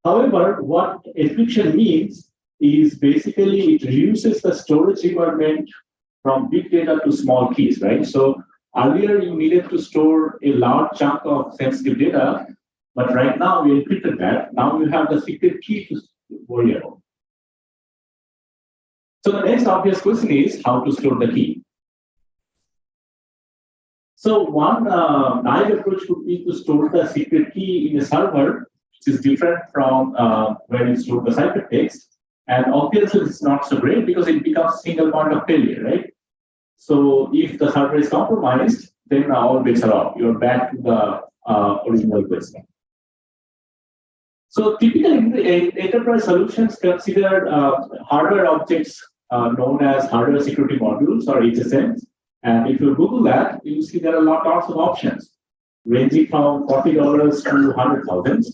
However, what encryption means is basically it reduces the storage requirement from big data to small keys, right? So earlier you needed to store a large chunk of sensitive data, but right now we encrypted that. Now you have the secret key to worry about. So the next obvious question is how to store the key. So one naive approach would be to store the secret key in a server, which is different from where you store the ciphertext. And obviously, it's not so great because it becomes a single point of failure, right? So if the server is compromised, then all bets are off. You're back to the original question. So typical enterprise solutions consider hardware objects known as hardware security modules or HSMs. And if you Google that, you see there are lots of options ranging from $40 to 100,000.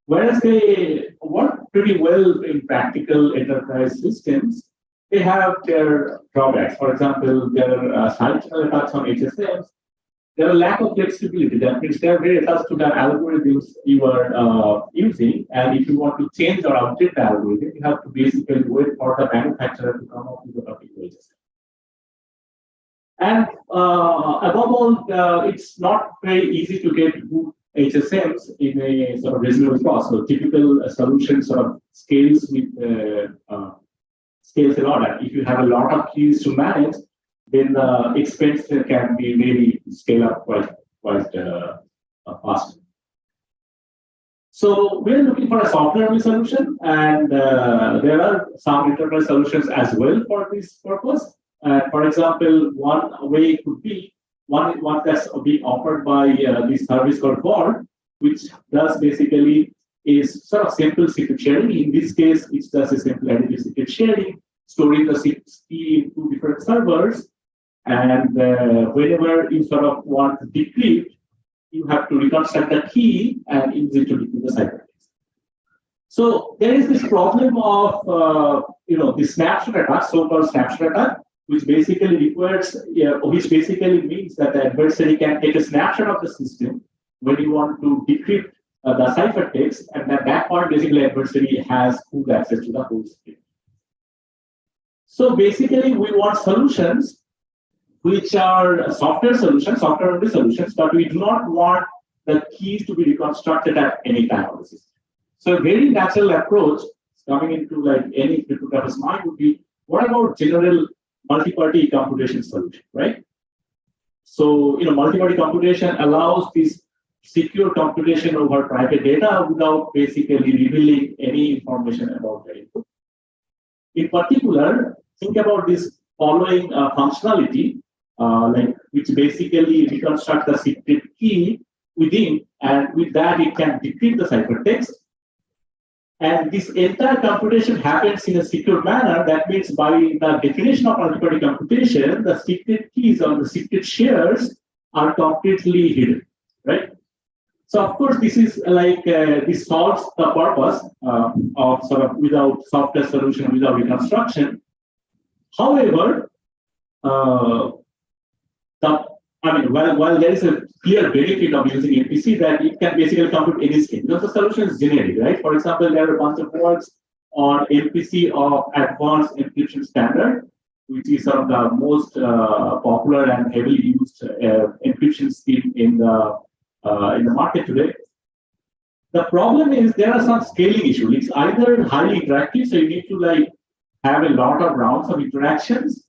Whereas they work pretty well in practical enterprise systems, they have their drawbacks. For example, there are side channel attacks on HSMs. There are lack of flexibility. That means they are very attached to the algorithms you are using. And if you want to change or update the algorithm, you have to basically wait for the manufacturer to come up with a particular HSM. And above all, it's not very easy to get good HSMs in a sort of reasonable cost. So typical solution sort of scales with scales a lot. And if you have a lot of keys to manage, then the expense can be really scale up quite fast. So we're looking for a software-only solution, and there are some enterprise solutions as well for this purpose. For example, one way could be one that's being offered by this service called Vault, which does basically is sort of simple secret sharing. In this case, it's just a simple additive secret sharing, storing the key in two different servers. And whenever you sort of want to decrypt, you have to reconstruct the key and use it to decrypt the ciphertext. So there is this problem of the snapshot attack, so-called snapshot attack, which basically requires, which basically means that the adversary can take a snapshot of the system when you want to decrypt the ciphertext, and at that point, basically, adversary has full access to the whole system. So basically, we want solutions which are software-only solutions, but we do not want the keys to be reconstructed at any time of the system. So a very natural approach coming into like any cryptographer's mind would be, what about general multi-party computation solution, right? So, multi-party computation allows this secure computation over private data without basically revealing any information about the input. In particular, think about this following functionality, which basically reconstruct the secret key within, and with that it can decrypt the ciphertext. And this entire computation happens in a secure manner. That means by the definition of multi-party computation, the secret keys or the secret shares are completely hidden, right? So of course, this is like, this solves the purpose of sort of without software solution, without reconstruction. However, while there is a clear benefit of using MPC, that it can basically compute any scheme, because the solution is generic, right? For example, there are a bunch of words on MPC of Advanced Encryption Standard, which is sort of the most popular and heavily used encryption scheme in the market today. The problem is there are some scaling issues. It's either highly interactive, so you need to have a lot of rounds of interactions,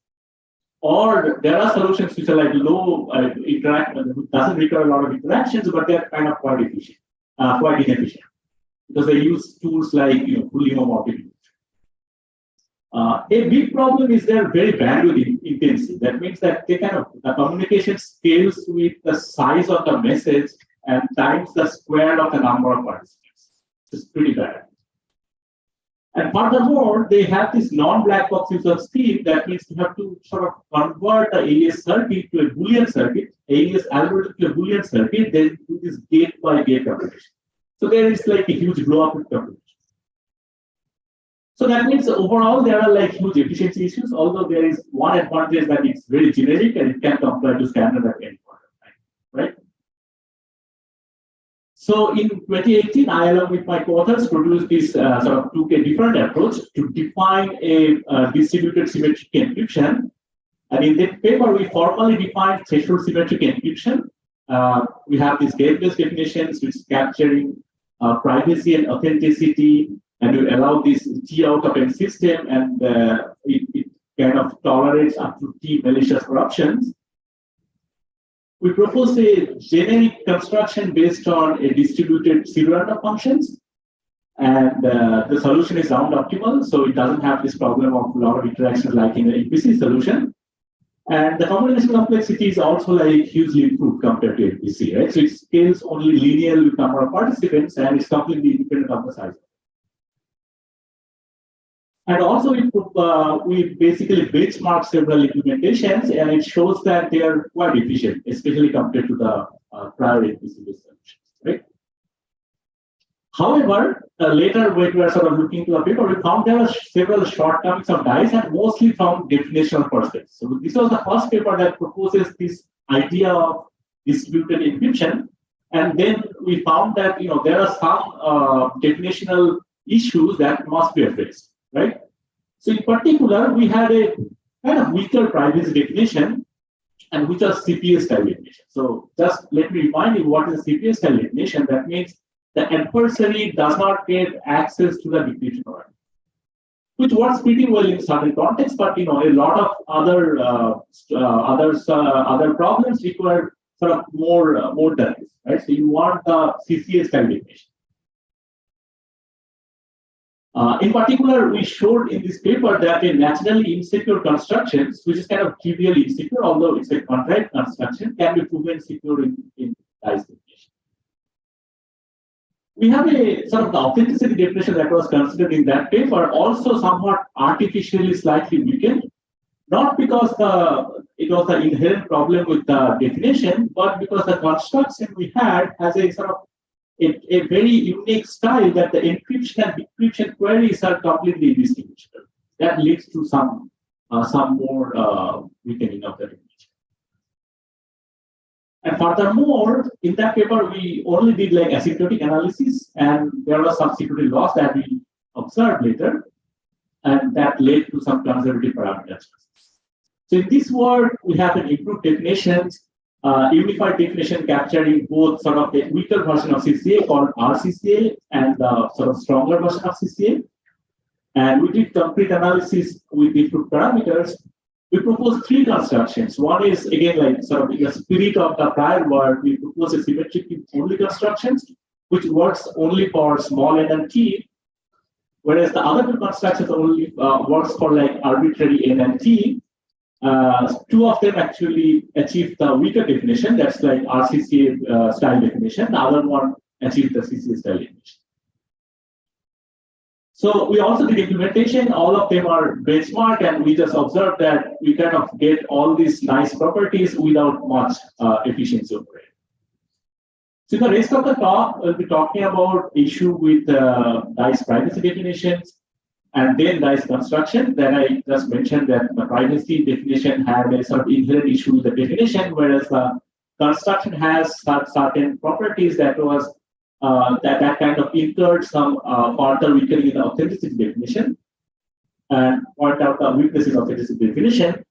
or there are solutions which are like low doesn't require a lot of interactions, but they're kind of quite efficient, quite inefficient, because they use tools like fully homomorphic. A big problem is they're very bandwidth intensive. That means that the communication scales with the size of the message and times the square of the number of participants. It's pretty bad. And furthermore, they have this non-black box user scheme. That means you have to sort of convert the AES circuit to a Boolean circuit, AES algorithm to a Boolean circuit, then do this gate by gate computation. So there is like a huge blow up with computation. So that means overall there are like huge efficiency issues, although there is one advantage that it's very generic and it can comply to standard at any point of time, right? So in 2018, I, along with my co-authors, produced this took a different approach to define a distributed symmetric encryption. And in that paper, we formally defined threshold symmetric encryption. We have these gate-based definitions, which is capturing privacy and authenticity, and we allow this T out of N system, and it kind of tolerates up to T malicious corruptions. We propose a generic construction based on a distributed pseudo-random functions, and the solution is round optimal, so it doesn't have this problem of a lot of interactions like in the MPC solution. And the combination complexity is also like hugely improved compared to MPC, right? So it scales only linear with number of participants, and it's completely independent of the size. And also, we basically benchmark several implementations, and it shows that they are quite efficient, especially compared to the prior MPC-based solutions, right? However, later when we were sort of looking into the paper, we found there are several shortcomings of DICE, and mostly from definitional perspective. So this was the first paper that proposes this idea of distributed encryption, and then we found that there are some definitional issues that must be addressed, right? So in particular, we had a kind of weaker privacy definition, and which was CPA style definition. So just let me remind you what is a CPA style definition. That means the adversary does not get access to the decryption order, which works pretty well in certain contexts, but a lot of other problems require sort of more than this, right? So you want the CCA style definition. In particular, we showed in this paper that a naturally insecure constructions, which is kind of trivially insecure, although it's a contrived construction, can be proven secure in DICE definition. We have a sort of the authenticity definition that was considered in that paper, also somewhat artificially slightly weakened, not because it was the inherent problem with the definition, but because the construction we had has a sort of a very unique style that the encryption and decryption queries are completely indistinguishable. That leads to some more weakening of the definition. And furthermore, in that paper, we only did like asymptotic analysis, and there was some security loss that we observed later, and that led to some conservative parameters. So in this work, we have an improved definitions, unified definition capturing both sort of the weaker version of CCA called RCCA and the sort of stronger version of CCA. And we did complete analysis with improved parameters. We proposed three constructions. One is, again, like sort of in the spirit of the prior work, we propose a symmetric only constructions, which works only for small n and t, whereas the other two constructions only works for like arbitrary n and t. Two of them actually achieve the weaker definition, that's like RCCA style definition. The other one achieved the CCA style definition. So we also did implementation. All of them are benchmark, and we just observed that we kind of get all these nice properties without much efficiency over it. So the rest of the talk, we'll be talking about issue with DICE privacy definitions, and then DICE construction. Then I just mentioned that the privacy definition had a sort of inherent issue with the definition, whereas the construction has certain properties that was that kind of incurred some further weakening in the authenticity definition, and point out the weaknesses of authenticity definition.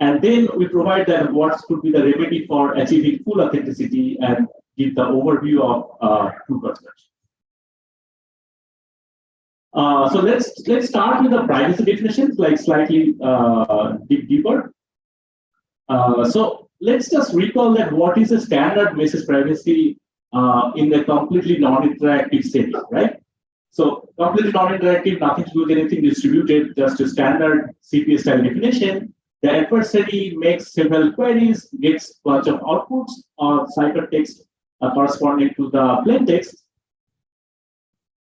And then we provide that what could be the remedy for achieving full authenticity and give the overview of two constructions. So let's start with the privacy definitions, like slightly dig deeper. So let's just recall that what is a standard message privacy in the completely non-interactive setting, right? So completely non-interactive, nothing to do with anything distributed, just a standard CPA style definition. The adversary makes several queries, gets a bunch of outputs or ciphertext corresponding to the plain text.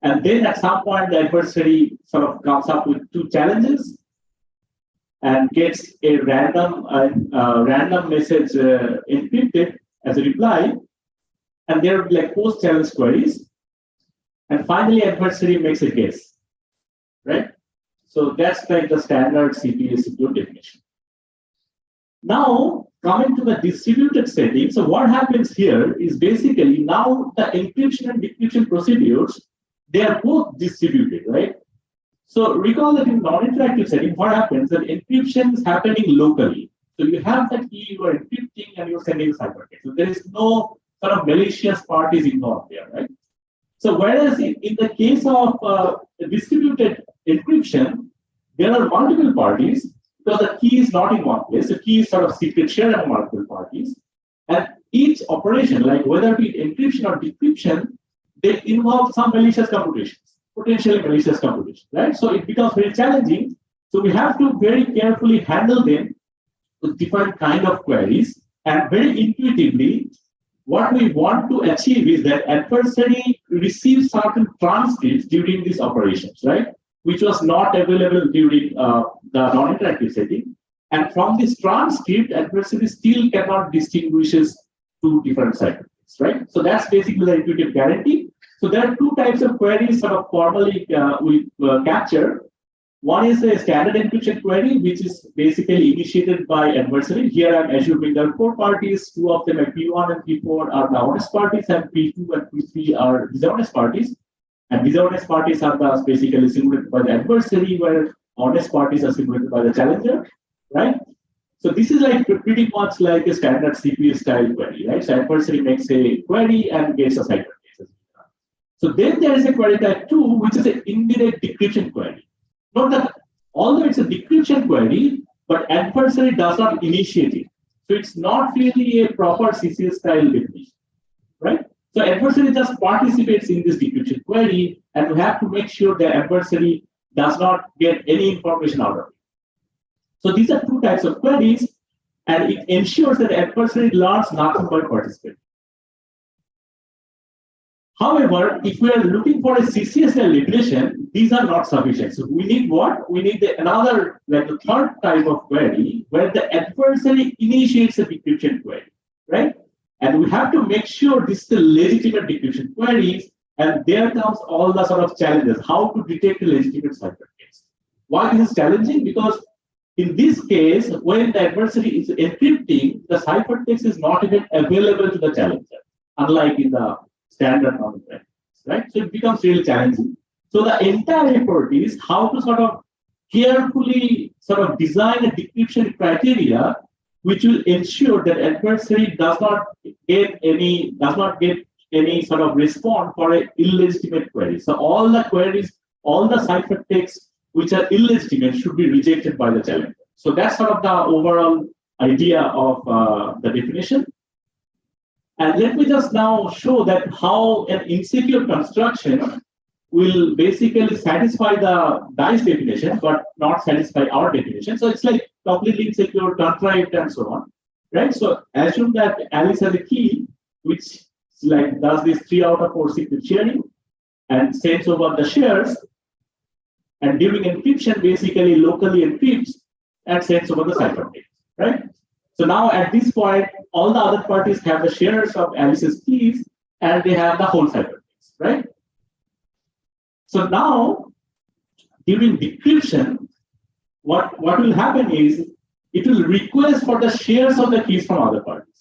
And then at some point, the adversary sort of comes up with two challenges and gets a random message encrypted as a reply. And there will be like post-challenge queries. And finally, adversary makes a guess, right? So that's like the standard CPA secure definition. Now, coming to the distributed setting, so what happens here is basically now the encryption and decryption procedures, they are both distributed, right? So recall that in non-interactive setting, what happens that encryption is happening locally. So you have the key, you are encrypting and you're sending a ciphertext. So there is no sort of malicious parties involved there, right? So whereas in the case of distributed encryption, there are multiple parties because the key is not in one place. The key is sort of secret shared among multiple parties. And each operation, like whether it be encryption or decryption, they involve some malicious computations, potentially malicious computations, right? So it becomes very challenging. So we have to very carefully handle them with different kind of queries. And very intuitively, what we want to achieve is that adversary receives certain transcripts during these operations, right? Which was not available during the non-interactive setting. And from this transcript, adversary still cannot distinguish two different ciphertexts, right? So that's basically the intuitive guarantee. So there are two types of queries sort of formally we capture. One is a standard encryption query, which is basically initiated by adversary. Here I'm assuming there are four parties. Two of them are P1 and P4 are the honest parties, and P2 and P3 are dishonest parties. And dishonest parties are basically simulated by the adversary, where honest parties are simulated by the challenger, right? So this is like pretty much like a standard CPU style query, right? So adversary makes a query and gets a ciphertext. So then there is a query type 2, which is an indirect decryption query. Note that although it's a decryption query, but adversary does not initiate it. So it's not really a proper CCS style definition, right? So adversary just participates in this decryption query, and we have to make sure the adversary does not get any information out of it. So these are two types of queries, and it ensures that the adversary learns nothing by participating. However, if we are looking for a CCS style definition, these are not sufficient. So we need what? We need another, like the third type of query, where the adversary initiates a decryption query, right? And we have to make sure this is a legitimate decryption queries, and there comes all the sort of challenges, how to detect a legitimate ciphertext. Why this is challenging? Because in this case, when the adversary is encrypting, the ciphertext is not even available to the challenger, unlike in the standard non-interactive, right? So it becomes really challenging. So the entire effort is how to sort of carefully sort of design a decryption criteria which will ensure that adversary does not get any sort of response for an illegitimate query. So all the queries, all the ciphertexts which are illegitimate should be rejected by the challenger. So that's sort of the overall idea of the definition. And let me just now show that how an insecure construction will basically satisfy the DICE definition, but not satisfy our definition. So it's like completely insecure, contrived, and so on, right? So assume that Alice has a key which like does this 3 out of 4 secret sharing and sends over the shares, and during encryption, basically locally encrypts and sends over the ciphertext, right? So now at this point, all the other parties have the shares of Alice's keys, and they have the whole ciphertext, right? So now, during decryption, what will happen is it will request for the shares of the keys from other parties,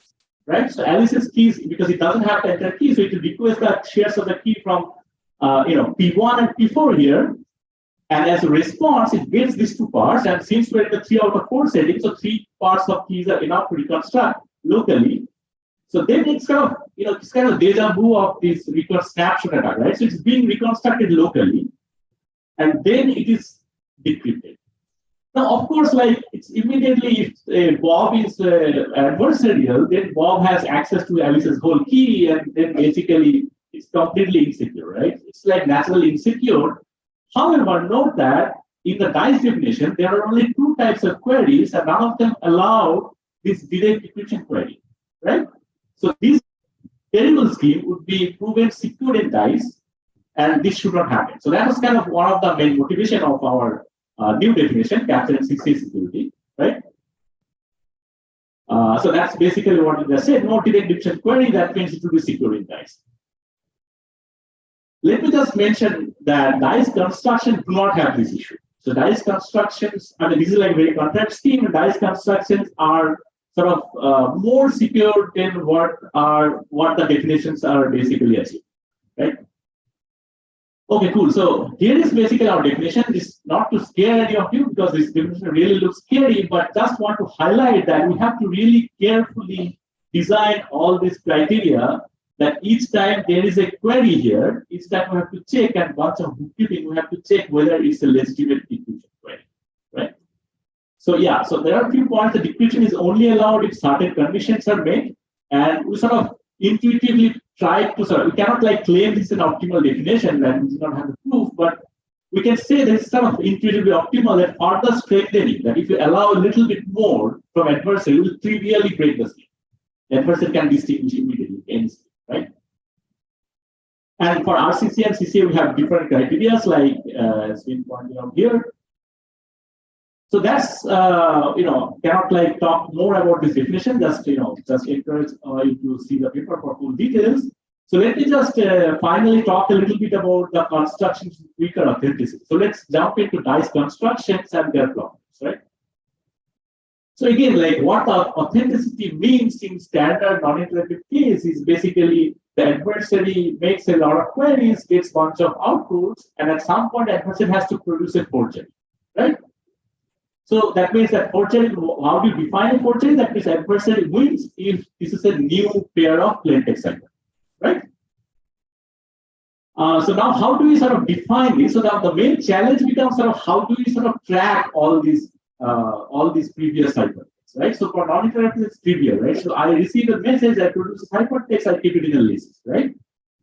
right? So Alice's keys, because it doesn't have the entire key, so it will request the shares of the key from P1 and P4 here. And as a response, it gets these two parts. And since we're in the 3 out of 4 setting, so 3 parts of keys are enough to reconstruct locally. So then it's kind of, it's kind of deja vu of this snapshot attack, right? So it's being reconstructed locally, and then it is decrypted. Now, of course, like it's immediately if Bob is adversarial, then Bob has access to Alice's whole key, and then basically it's completely insecure, right? It's like naturally insecure. However, note that in the DICE definition, there are only 2 types of queries, and none of them allow this direct decryption query, right? So this terrible scheme would be proven secure in DICE, and this should not happen. So that was kind of one of the main motivation of our new definition, capturing 6A security, right? So that's basically what it just said. No direct decryption query, that means it will be secure in DICE. Let me just mention that DICE constructions do not have this issue. So DICE constructions, I mean, this is like a very contract scheme. DICE constructions are sort of more secure than what the definitions are basically achieved, right? Okay, cool. So here is basically our definition. This is not to scare any of you because this definition really looks scary, but just want to highlight that we have to really carefully design all these criteria that each time there is a query here, each time we have to check, and once of bookkeeping, we have to check whether it's a legitimate decryption query, right? So yeah, so there are a few points. The decryption is only allowed if certain conditions are met, and we sort of intuitively try to sort of, we cannot like claim this is an optimal definition that we do not have the proof, but we can say that it's sort of intuitively optimal that further strengthening, that if you allow a little bit more from adversary, it will trivially break the scheme. The adversary can distinguish immediately any scheme, right? And for RCC and CCA, we have different criteria, like it's been pointed out here. So that's cannot like talk more about this definition. Just just encourage you to see the paper for full details. So let me just finally talk a little bit about the constructions with weaker authenticity. So let's jump into dice constructions and their problems, right? So again, like what authenticity means in standard non-interactive case is basically the adversary makes a lot of queries, gets a bunch of outputs, and at some point, the adversary has to produce a forgery, right? So that means that forgery, how do you define a forgery? That means adversary wins if this is a new pair of plain text items, right? So now how do we sort of define this? So now the main challenge becomes sort of how do we sort of track all these previous hypertext, right? So for non-interactive, it's trivial, right? So I receive a message, I produce a hypertext, I keep it in a list, right?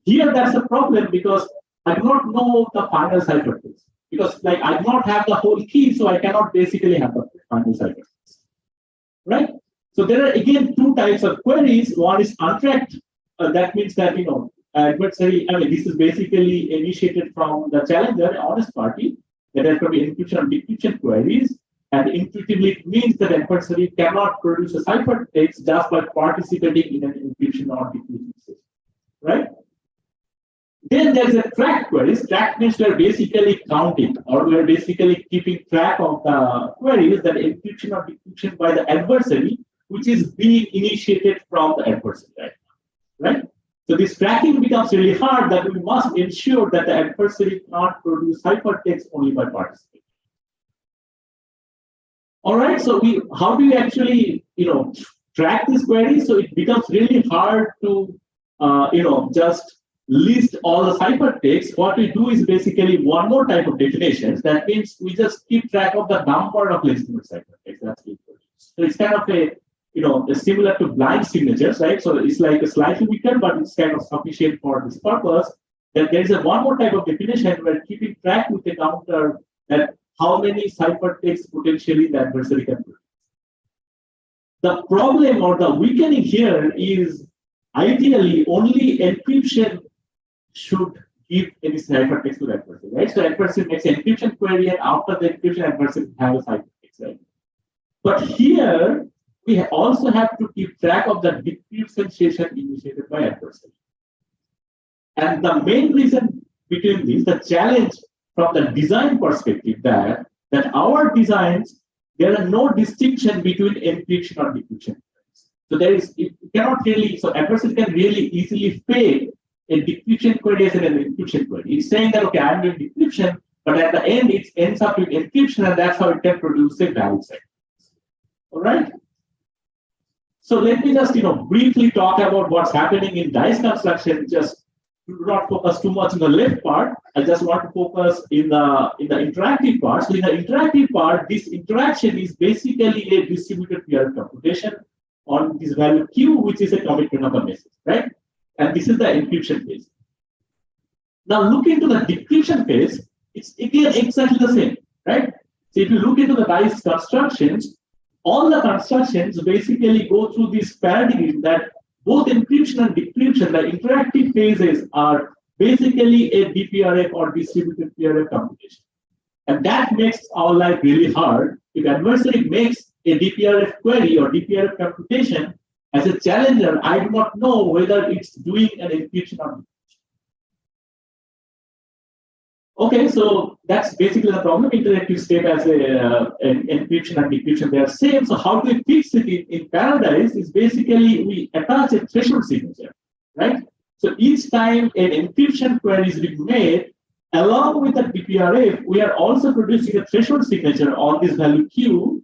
Here that's a problem because I do not know the final hypertext. Because like I do not have the whole key, so I cannot basically have the final hypertext, right? So there are again two types of queries. One is untracked. That means that adversary. I mean, this is basically initiated from the challenger, an honest party. That there can be encryption and decryption queries, and intuitively it means that adversary cannot produce a hypertext just by participating in an encryption or decryption system, right? Then there's a track queries. Track means we're basically counting or we're basically keeping track of the queries that encryption or decryption by the adversary, which is being initiated from the adversary, right? So this tracking becomes really hard that we must ensure that the adversary cannot produce hypertext only by participating. All right, so how do we actually track this query? So it becomes really hard to just list all the hypertext. What we do is basically one more type of definitions. That means we just keep track of the number of legitimate hypertext that's being produced. So it's kind of a similar to blind signatures, right? So it's like a slightly weaker, but it's kind of sufficient for this purpose. Then there is one more type of definition where keeping track with a counter that how many hypertext potentially the adversary can produce. The problem or the weakening here is ideally only encryption should give any hypertext to the adversary, right? So adversary makes an encryption query, and after the encryption, adversary has hypertext, right? But here we also have to keep track of the decryption session initiated by adversary. And the main reason between these, the challenge from the design perspective, that our designs, there are no distinction between encryption or decryption. So it cannot really, so adversary can really easily fake a decryption query as an encryption query. It's saying that, okay, I'm doing decryption, but at the end, it ends up with encryption, and that's how it can produce a valid set. All right. So let me just, briefly talk about what's happening in dice construction. Just do not focus too much on the left part. I just want to focus in the interactive part. So in the interactive part, this interaction is basically a distributed peer computation on this value Q, which is a commitment of a message, right? And this is the encryption phase. Now look into the decryption phase, it's again exactly the same, right? So if you look into the dice constructions, all the constructions basically go through this paradigm that both encryption and decryption, the interactive phases, are basically a DPRF or distributed PRF computation. And that makes our life really hard. If adversary makes a DPRF query or DPRF computation, as a challenger, I do not know whether it's doing an encryption or not. Okay, so that's basically the problem. Interactive state as an encryption and decryption, they are same. So how do we fix it in Paradise is basically we attach a threshold signature, right? So each time an encryption query is being made, along with the DPRF, we are also producing a threshold signature on this value Q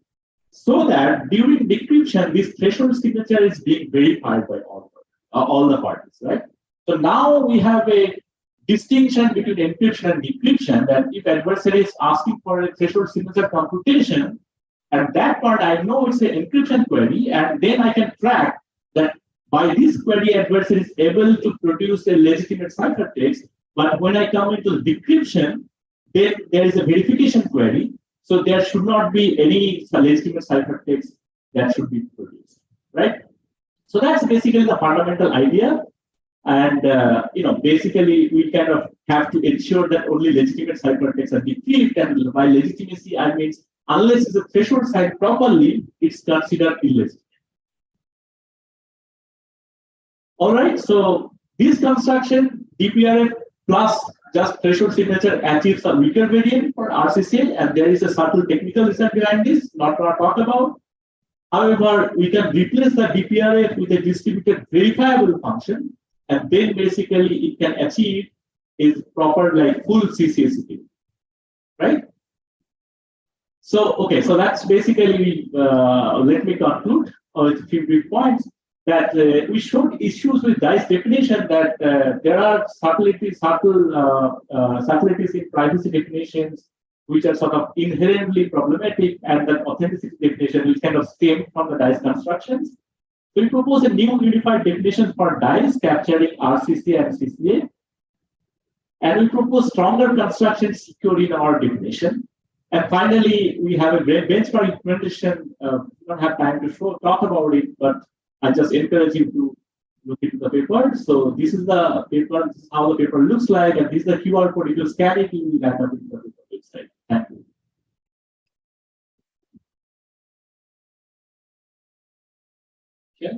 so that during decryption, this threshold signature is being verified by all the parties, right? So now we have a distinction between encryption and decryption that if adversary is asking for a threshold signature computation, at that point I know it's an encryption query, and then I can track that by this query adversary is able to produce a legitimate ciphertext. But when I come into decryption, then there is a verification query. So there should not be any legitimate ciphertext that should be produced, right? So that's basically the fundamental idea. And basically, we kind of have to ensure that only legitimate ciphertexts are decrypted. And by legitimacy, I mean unless the threshold signed properly, it's considered illegitimate. All right. So this construction, DPRF plus just threshold signature achieves a weaker variant for RCCA, and there is a subtle technical reason behind this, not to talk about. However, we can replace the DPRF with a distributed verifiable function, and then basically it can achieve is proper like full CCSP, right? So, okay, so that's basically, let me conclude with a few brief points that we showed issues with dice definition that there are subtleties in privacy definitions which are sort of inherently problematic, and that authenticity definition will kind of stem from the dice constructions. So we propose a new unified definition for dice capturing RCCA and CCA. And we propose stronger construction secured in our definition. And finally, we have a benchmark implementation. We don't have time to talk about it, but I just encourage you to look into the paper. So this is the paper, this is how the paper looks like, and this is the QR code. If you scan it, you will land up in the paper website. Thank you. Okay.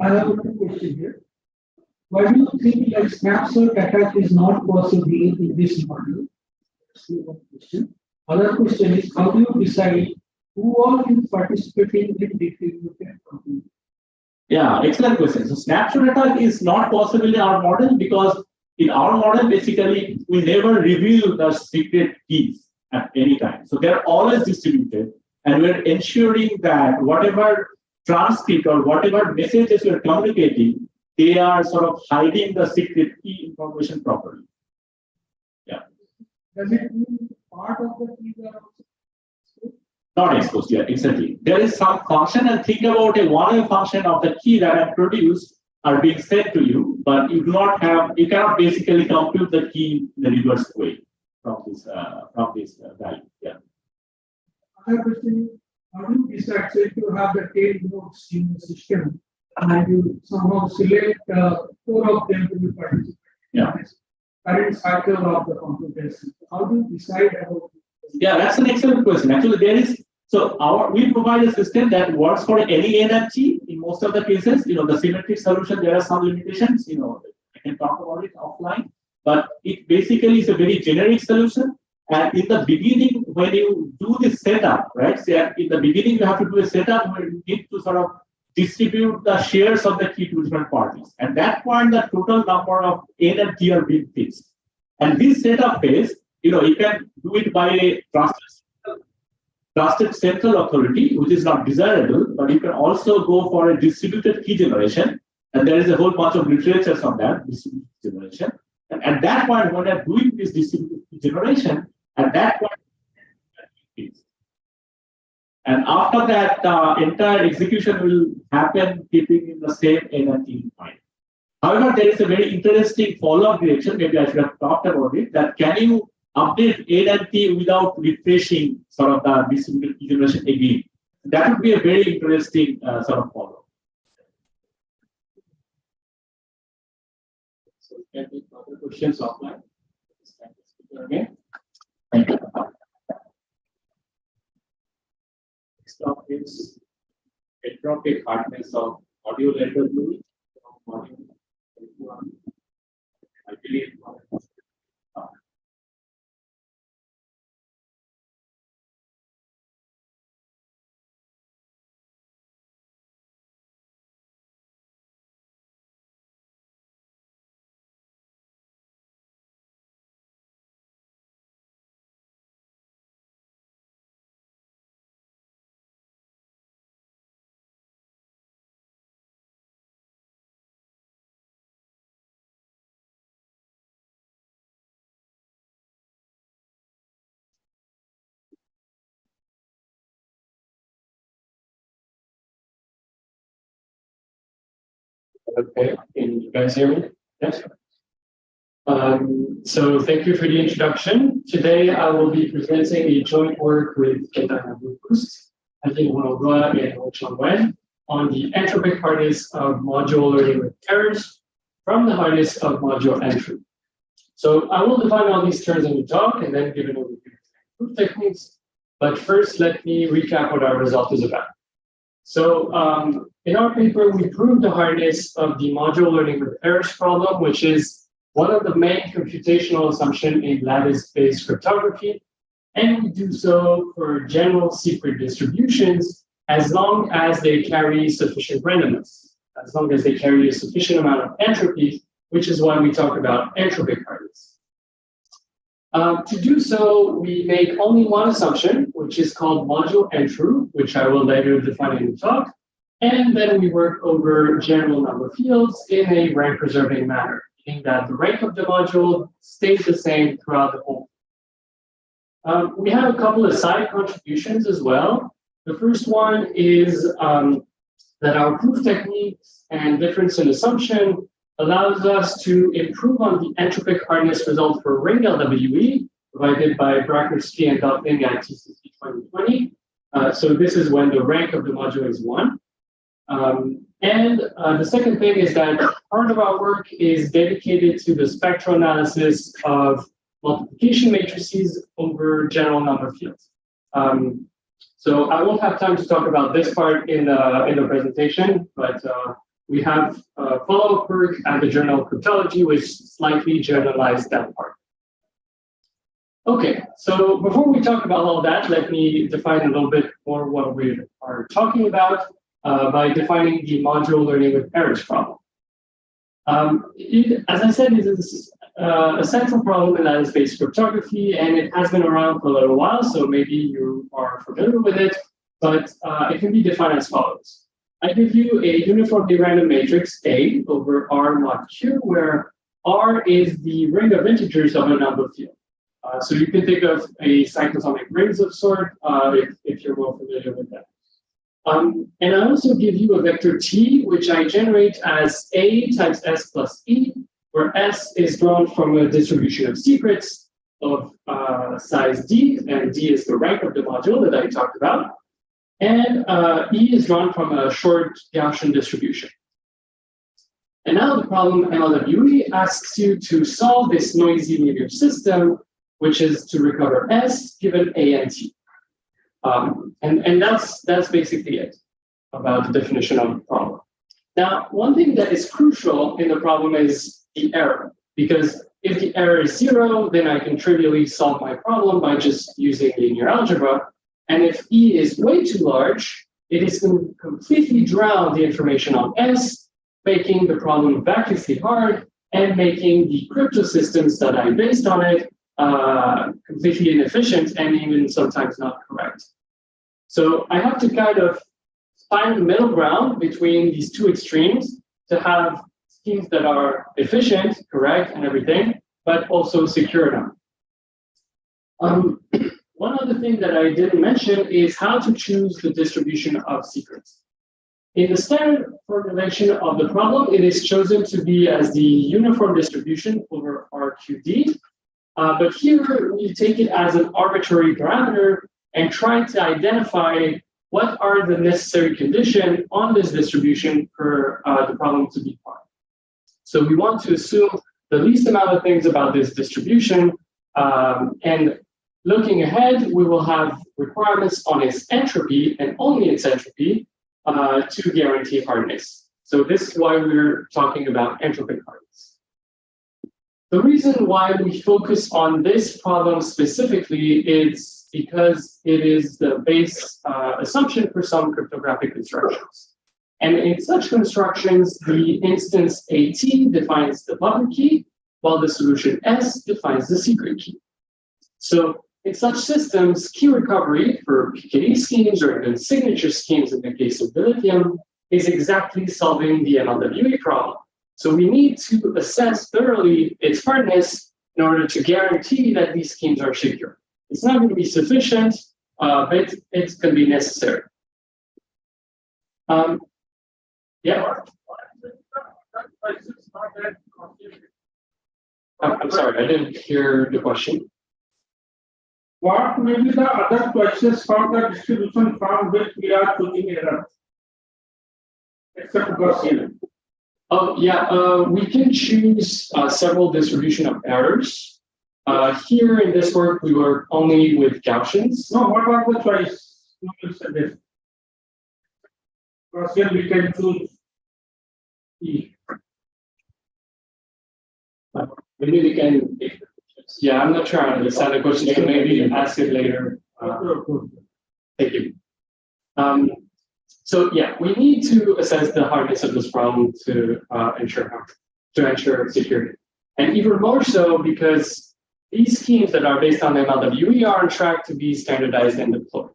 I have a question here. Why do you think that snapshot attack is not possible in this model? That's one question. Other question is, how do you decide who all is participating in distributed company? Yeah, excellent question. So snapshot attack is not possible in our model because in our model, basically, we never reveal the secret keys at any time. So they're always distributed, and we're ensuring that whatever transcript or whatever messages you're communicating, they are sort of hiding the secret key information properly. Yeah. Does it mean part of the keys are also not exposed? Yeah, exactly. There is some function, and think about a one-way function of the key that I produced are being sent to you, but you do not have, you cannot basically compute the key in the reverse way from this value. Yeah. Another question is, how do you decide, so if you have the 10 nodes in the system and you somehow select 4 of them to be participating in this current cycle of the computation, how do you decide about it? Yeah, that's an excellent question. Actually, there is, so we provide a system that works for any energy in most of the cases. The symmetric solution, there are some limitations, I can talk about it offline, but it basically is a very generic solution. And in the beginning, when you do this setup, right? So in the beginning, you have to do a setup where you need to sort of distribute the shares of the key to different parties. At that point, the total number of N and T are being fixed. And this setup phase, you can do it by a trusted central authority, which is not desirable, but you can also go for a distributed key generation. And there is a whole bunch of literature on that, distributed generation. And at that point, when you're doing this distributed key generation, at that point, and after that, entire execution will happen keeping in the same energy in mind. However, there is a very interesting follow-up direction. Maybe I should have talked about it. That can you update N and T without refreshing sort of the distributed key generation again? That would be a very interesting sort of follow-up. So, can we take other questions offline? Again. Thank you. Next up is entropy hardness of audio letter Okay, can you guys hear me? Yes. So thank you for the introduction. Today I will be presenting a joint work with Ketana Boost, Akin Wanogwa, and Ho Wen on the entropic harness of module learning with errors from the harness of module entry. So I will define all these terms in the talk and then give an overview of proof techniques. But first, let me recap what our result is about. So in our paper, we proved the harness of the module learning with errors problem, which is one of the main computational assumptions in lattice-based cryptography. And we do so for general secret distributions as long as they carry sufficient randomness, as long as they carry a sufficient amount of entropy, which is why we talk about entropic harness. To do so, we make only one assumption, which is called module entry, which I will later define in the talk. And then we work over general number fields in a rank-preserving manner, meaning that the rank of the module stays the same throughout the whole. We have a couple of side contributions as well. The first one is that our proof techniques and difference in assumption allows us to improve on the entropic harness result for ring LWE provided by Brackers-Ski and Dotling at TCC 2020. So this is when the rank of the module is 1. The second thing is that part of our work is dedicated to the spectral analysis of multiplication matrices over general number fields. So I won't have time to talk about this part in the presentation, but we have follow-up work at the Journal of Cryptology, which slightly generalized that part. Okay, so before we talk about all that, let me define a little bit more what we are talking about by defining the module learning with errors problem. As I said, it is a central problem in lattice-based cryptography, and it has been around for a little while, so maybe you are familiar with it, but it can be defined as follows. I give you a uniformly random matrix A over R mod Q, where R is the ring of integers of a number field. So you can think of a cyclotomic rings of sort if you're more familiar with that. And I also give you a vector T, which I generate as A times S plus E, where S is drawn from a distribution of secrets of size D, and D is the rank of the module that I talked about. And E is drawn from a short Gaussian distribution. And now the problem MLWE asks you to solve this noisy linear system, which is to recover S given A and T. And that's basically it about the definition of the problem. Now, one thing that is crucial in the problem is the error, because if the error is 0, then I can trivially solve my problem by just using linear algebra. And if E is way too large, it is going to completely drown the information on S, making the problem vacuously hard and making the crypto systems that I based on it completely inefficient and even sometimes not correct. So I have to kind of find the middle ground between these two extremes to have schemes that are efficient, correct, and everything, but also secure enough. One other thing that I didn't mention is how to choose the distribution of secrets. In the standard formulation of the problem, it is chosen to be as the uniform distribution over RQD. But here we take it as an arbitrary parameter and try to identify what are the necessary conditions on this distribution for the problem to be fine. So we want to assume the least amount of things about this distribution, and looking ahead, we will have requirements on its entropy and only its entropy to guarantee hardness. So this is why we're talking about entropic hardness. The reason why we focus on this problem specifically is because it is the base assumption for some cryptographic constructions. And in such constructions, the instance AT defines the buffer key, while the solution S defines the secret key. So in such systems, key recovery for PKD schemes or even signature schemes in the case of dilithium is exactly solving the MLWE problem. So we need to assess thoroughly its hardness in order to guarantee that these schemes are secure. It's not going to be sufficient, but it's going to be necessary. Yeah. choices are that I'm sorry, I didn't hear the question. what may be the other choices for the distribution from which we are choosing error? Except Gaussian. Oh, yeah, we can choose several distribution of errors. Here in this work, we work only with Gaussians. No, what are the choice? No, you said this. Gaussian we can choose E. Maybe we can, yeah, I'm not sure I understand the question, so maybe ask it later. Thank you. So yeah, we need to assess the hardness of this problem to ensure security. And even more so because these schemes that are based on MLWE are on track to be standardized and deployed.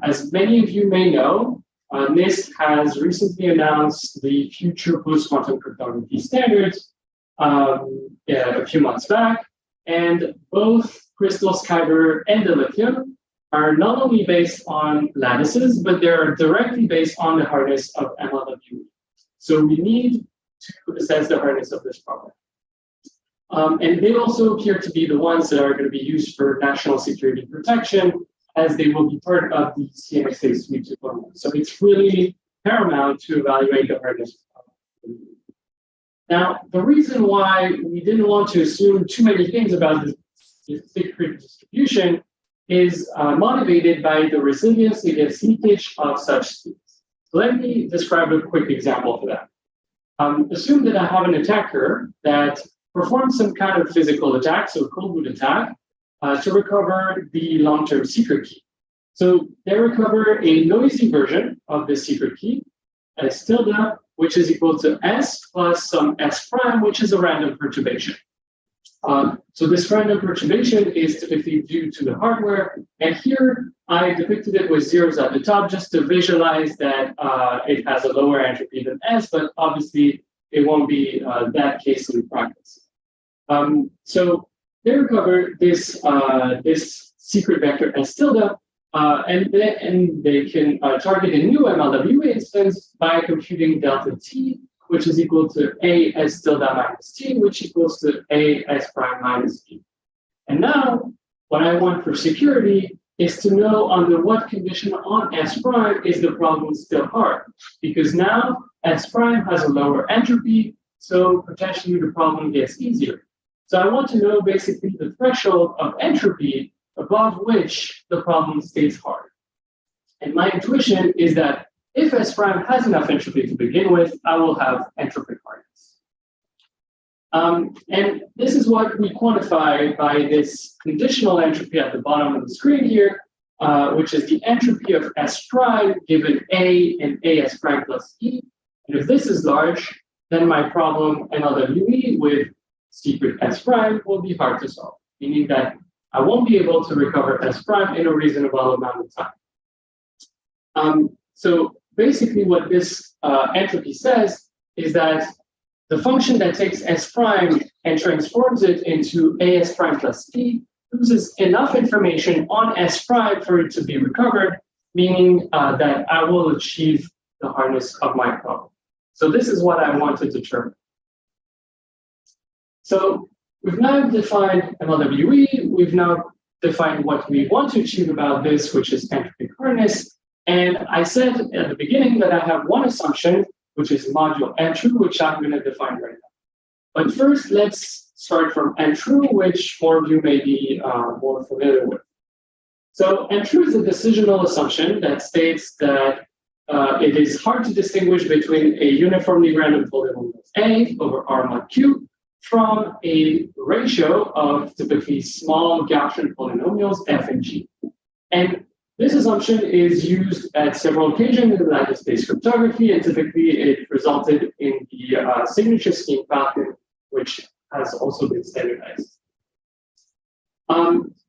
As many of you may know, NIST has recently announced the future post-quantum cryptography standards a few months back, and both Crystal, Kyber, and Lithium are not only based on lattices, but they're directly based on the hardness of MLWE. So we need to assess the hardness of this problem. And they also appear to be the ones that are going to be used for national security protection, as they will be part of the CMXA suite deployment. So it's really paramount to evaluate the hardness. Now, the reason why we didn't want to assume too many things about the secret distribution is motivated by the resilience against leakage of such schemes. Let me describe a quick example for that. Assume that I have an attacker that performs some kind of physical attack, so a cold boot attack, to recover the long-term secret key. So they recover a noisy version of the secret key, S tilde, which is equal to S plus some S prime, which is a random perturbation. So this random perturbation is typically due to the hardware. And here I depicted it with zeros at the top just to visualize that it has a lower entropy than S, but obviously it won't be that case in practice. So they recover this secret vector S tilde, and they can target a new MLWE instance by computing delta T, which is equal to A S tilde minus T, which equals to A S prime minus T. And now, what I want for security is to know under what condition on S prime is the problem still hard. Because now S prime has a lower entropy, so potentially the problem gets easier. So I want to know basically the threshold of entropy above which the problem stays hard. And my intuition is that if S prime has enough entropy to begin with, I will have entropic hardness. And this is what we quantify by this conditional entropy at the bottom of the screen here, which is the entropy of S prime given A and AS prime plus E. And if this is large, then my problem MLWE with secret S prime will be hard to solve, meaning that I won't be able to recover S prime in a reasonable amount of time. So basically what this entropy says is that the function that takes S prime and transforms it into AS prime plus T loses enough information on S prime for it to be recovered, meaning that I will achieve the hardness of my problem. So this is what I want to determine. So we've now defined MLWE, we've now defined what we want to achieve about this, which is entropic hardness. And I said at the beginning that I have one assumption, which is module n-true, which I'm going to define right now. But first, let's start from n-true, which more of you may be more familiar with. So n-true is a decisional assumption that states that it is hard to distinguish between a uniformly random polynomial A over R mod Q from a ratio of typically small Gaussian polynomials F and G. And this assumption is used at several occasions in lattice-based cryptography, and typically it resulted in the signature scheme Falcon, which has also been standardized.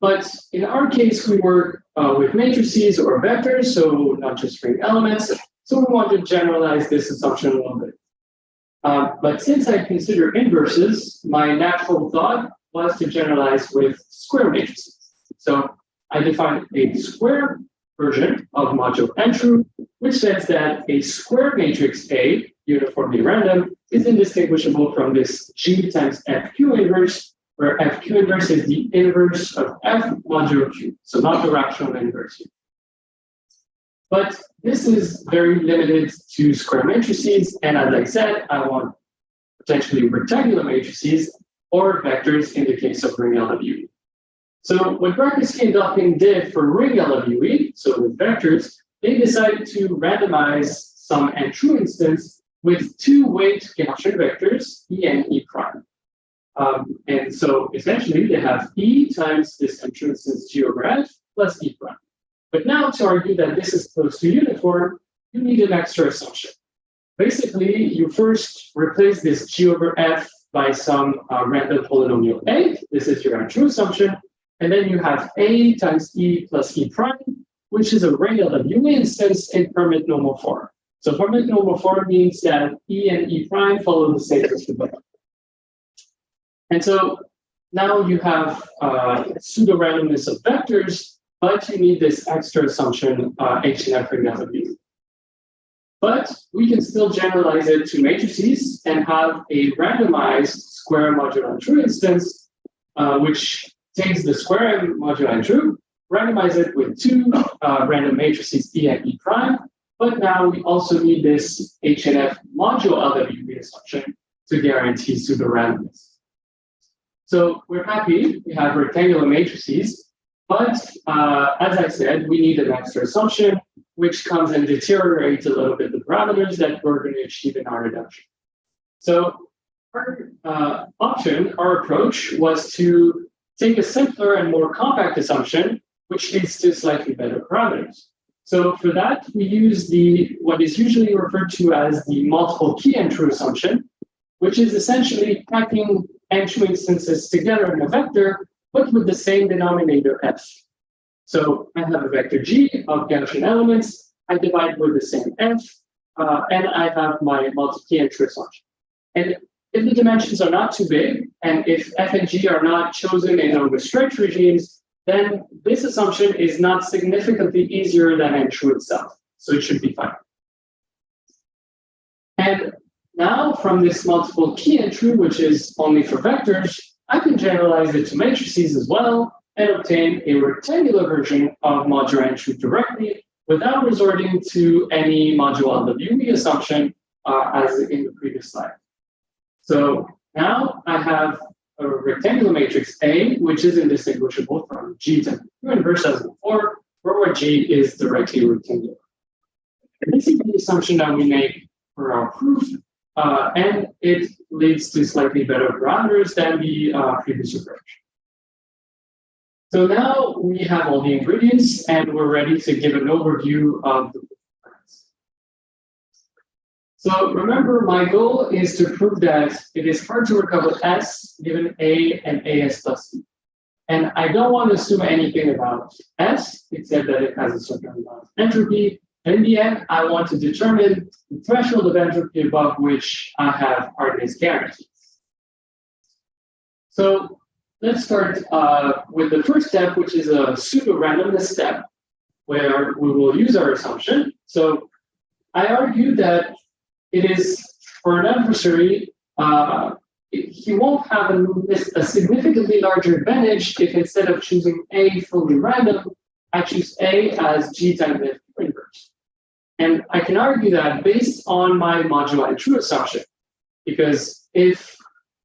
But in our case, we work with matrices or vectors, so not just string elements. So we want to generalize this assumption a little bit. But since I consider inverses, my natural thought was to generalize with square matrices. So I define a square version of module n-true, which says that a square matrix A uniformly random is indistinguishable from this G times FQ inverse, where FQ inverse is the inverse of F modulo Q, so not the rational inverse here. But this is very limited to square matrices, and as I said, I want potentially rectangular matrices or vectors in the case of ring LWE. So what Barkowski and Dawkins did for ring LWE, so with vectors, they decided to randomize some n-true instance with two weight Gaussian vectors, E and E prime. And so essentially they have E times this n-true instance G over F plus E prime. But now to argue that this is close to uniform, you need an extra assumption. Basically, you first replace this G over F by some random polynomial A. This is your n-true assumption. And then you have A times E plus E prime, which is a ring LWE instance in permit normal form. So permit normal form means that E and E prime follow the same distribution. And so now you have pseudo-randomness of vectors, but you need this extra assumption, H and F ring LWE. But we can still generalize it to matrices and have a randomized square modular true instance, which takes the square modular true, randomize it with two random matrices E and E prime, but now we also need this H and F modulo LWE assumption to guarantee pseudo-randomness. So we're happy we have rectangular matrices, but as I said, we need an extra assumption, which comes and deteriorates a little bit the parameters that we're going to achieve in our reduction. So our option, our approach was to take a simpler and more compact assumption, which leads to slightly better parameters. So for that, we use what is usually referred to as the multiple key n-true assumption, which is essentially packing n-true instances together in a vector, but with the same denominator f. So I have a vector G of Gaussian elements, I divide with the same f, and I have my multiple key n-true assumption. And if the dimensions are not too big, and if f and g are not chosen in overstretch regimes, then this assumption is not significantly easier than n-true itself. So it should be fine. And now from this multiple key n-true, which is only for vectors, I can generalize it to matrices as well and obtain a rectangular version of modular n-true directly without resorting to any modulo LWE assumption as in the previous slide. So now I have a rectangular matrix A, which is indistinguishable from G times Q inverse as before, where G is directly rectangular. And this is the assumption that we make for our proof, and it leads to slightly better parameters than the previous approach. So now we have all the ingredients, and we're ready to give an overview of the plans. So remember, my goal is to prove that it is hard to recover S given A and AS plus C. And I don't want to assume anything about S, except that it has a certain amount of entropy. And in the end, I want to determine the threshold of entropy above which I have hardness guarantees. So let's start with the first step, which is a pseudo-randomness step, where we will use our assumption. So I argue that it is for an adversary, he won't have a significantly larger advantage if instead of choosing A fully random, I choose A as G times F inverse. And I can argue that based on my modulo n-true assumption, because if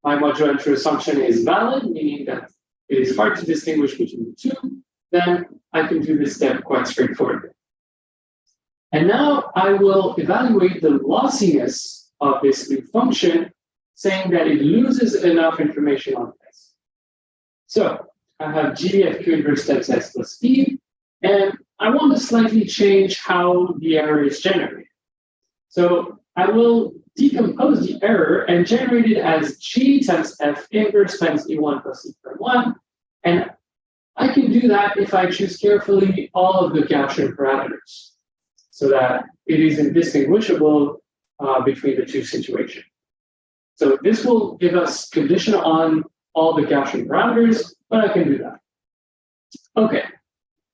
my modulo n-true assumption is valid, meaning that it is hard to distinguish between the two, then I can do this step quite straightforwardly. And now I will evaluate the lossiness of this new function, saying that it loses enough information on S. So I have G of Q inverse times S plus E, and I want to slightly change how the error is generated. So I will decompose the error and generate it as G times F inverse times E1 plus E1. And I can do that if I choose carefully all of the Gaussian parameters, so that it is indistinguishable between the two situations. So this will give us condition on all the Gaussian parameters, but I can do that. Okay,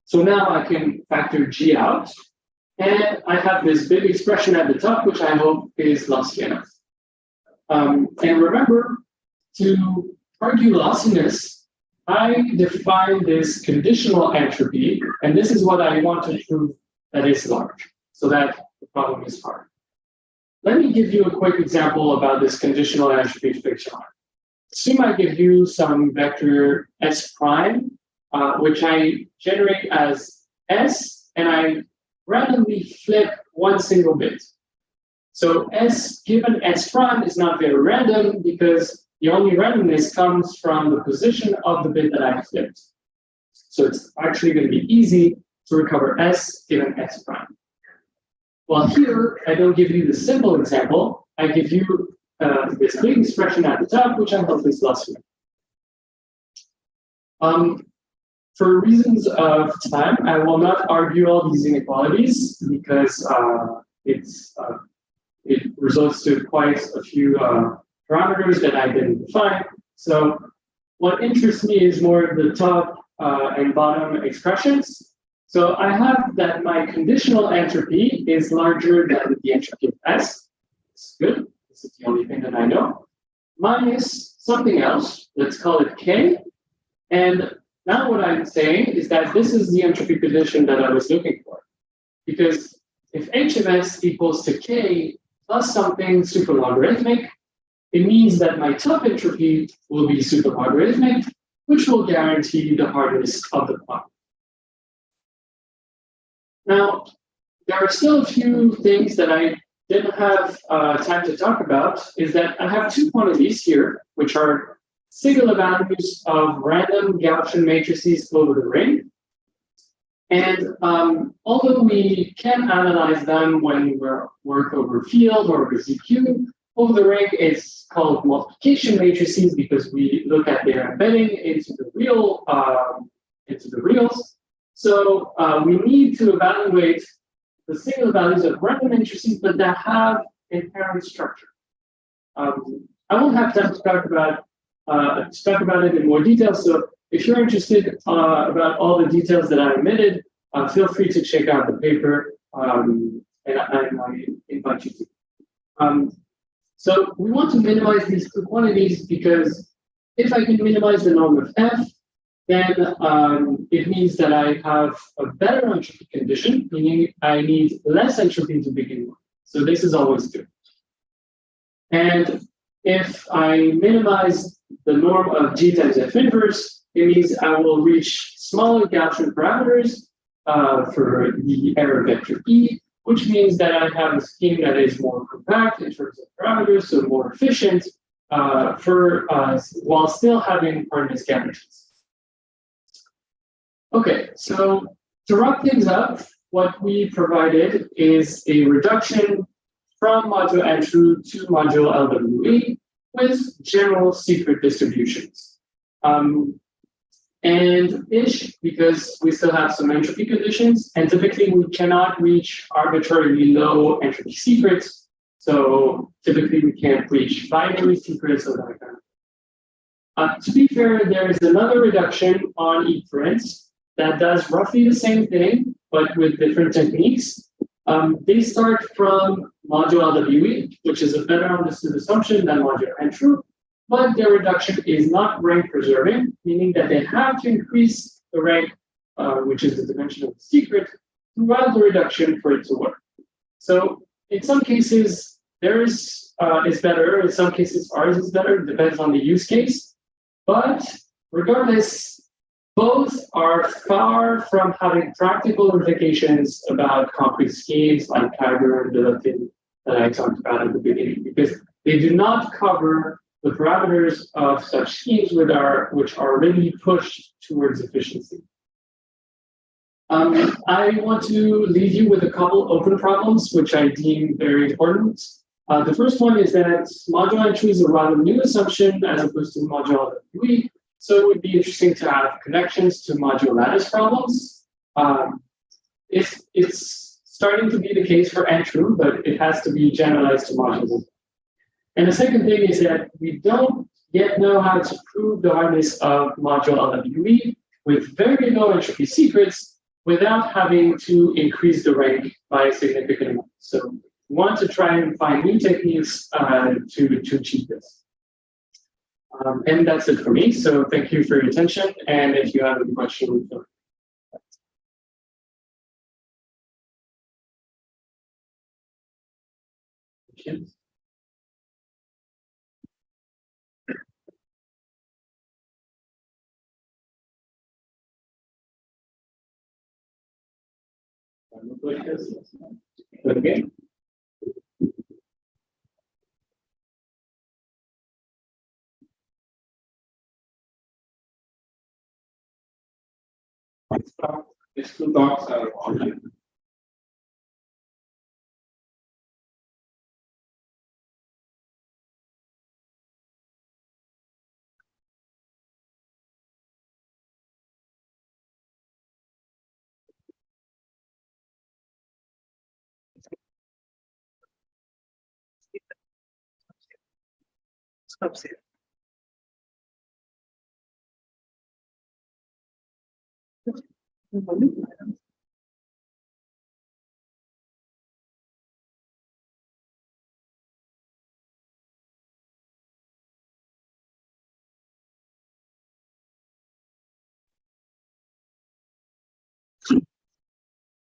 so now I can factor G out, And I have this big expression at the top, which I hope is lossy enough. And remember, to argue lossiness, I define this conditional entropy, and this is what I want to prove that is large, so that the problem is hard. Let me give you a quick example about this conditional entropy fiction. Assume I give you some vector S prime, which I generate as S, and I randomly flip one single bit. So S given S prime is not very random because the only randomness comes from the position of the bit that I flipped. So it's actually going to be easy to recover S given S prime. Well, here, I don't give you the simple example. I give you this big expression at the top, which I hope is lossy. For reasons of time, I will not argue all these inequalities because it results to quite a few parameters that I didn't define. So what interests me is more the top and bottom expressions. So I have that my conditional entropy is larger than the entropy of S. It's good. This is the only thing that I know. Minus something else. Let's call it K. And now what I'm saying is that this is the entropy condition that I was looking for. Because if H of S equals to K plus something super logarithmic, it means that my top entropy will be super logarithmic, which will guarantee the hardness of the quantity. Now, there are still a few things that I didn't have time to talk about, is that I have two quantities here, which are singular values of random Gaussian matrices over the ring. And although we can analyze them when we work over field or over ZQ, over the ring it's called multiplication matrices because we look at their embedding into the real reals. So we need to evaluate the singular values of random matrices, but that have inherent structure. I won't have time to talk about it in more detail. So if you're interested about all the details that I omitted, feel free to check out the paper, and I invite you to. So we want to minimize these two quantities because if I can minimize the norm of F, then it means that I have a better entropy condition, meaning I need less entropy to begin with. So this is always good. And if I minimize the norm of G times F inverse, it means I will reach smaller Gaussian parameters for the error vector E, which means that I have a scheme that is more compact in terms of parameters, so more efficient while still having hardness guarantees. Okay, so to wrap things up, what we provided is a reduction from module N-true to module LWE with general secret distributions. And ish, because we still have some entropy conditions, and typically we cannot reach arbitrarily low entropy secrets. So typically we can't reach binary secrets or that kind of. To be fair, there is another reduction on ePrints that does roughly the same thing, but with different techniques. They start from module LWE, which is a better understood assumption than module N-true, but their reduction is not rank preserving, meaning that they have to increase the rank, which is the dimension of the secret, throughout the reduction for it to work. So in some cases, theirs is better. In some cases, ours is better. It depends on the use case. But regardless, both are far from having practical implications about concrete schemes like Kyber and the thing that I talked about at the beginning, because they do not cover the parameters of such schemes which are really pushed towards efficiency. I want to leave you with a couple open problems, which I deem very important. The first one is that module entry is a rather new assumption as opposed to module LWE. So it would be interesting to have connections to module lattice problems. It's starting to be the case for N-true, but it has to be generalized to modules. And the second thing is that we don't yet know how to prove the hardness of module LWE with very low entropy secrets, without having to increase the rank by a significant amount. So we want to try and find new techniques to achieve this. And that's it for me. So thank you for your attention. And if you have any questions, questions? Okay. These two talks are online.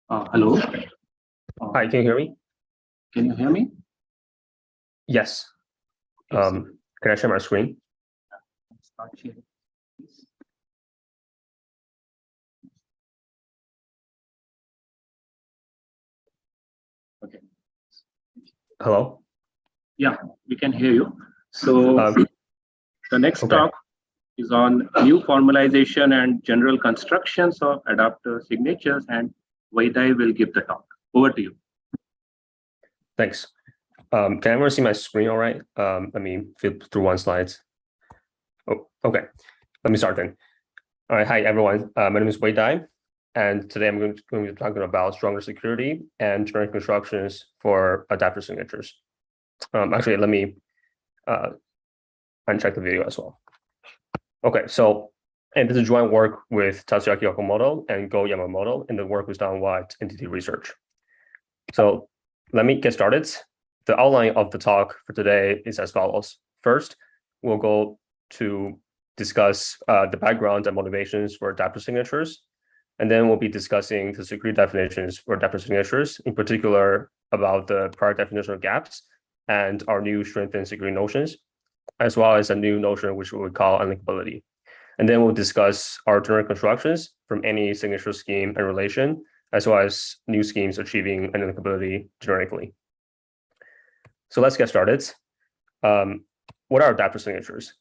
Hello. Hi, can you hear me? Can you hear me? Yes. Can I share my screen? Start sharing, please. Okay. Hello? Yeah, we can hear you. So the next okay. talk is on new formalization and general constructions of adapter signatures, and Vaidai will give the talk. Over to you. Thanks. Can everyone see my screen all right? Let me flip through one slide. Oh, okay. Let me start then. All right, hi everyone. My name is Wei Dai, and today I'm going to be talking about stronger security and generic constructions for adapter signatures. Actually, let me uncheck the video as well. Okay, so, and this is joint work with Tatsuyaki Okamoto and Go Yamamoto, and the work was done at NTT Research. So let me get started. The outline of the talk for today is as follows. First, we'll go to discuss the background and motivations for adapter signatures. And then we'll be discussing the security definitions for adapter signatures, in particular about the prior definitional gaps and our new strengthened security notions, as well as a new notion which we would call unlinkability. And then we'll discuss our generic constructions from any signature scheme and relation, as well as new schemes achieving unlinkability generically. So let's get started. What are adapter signatures?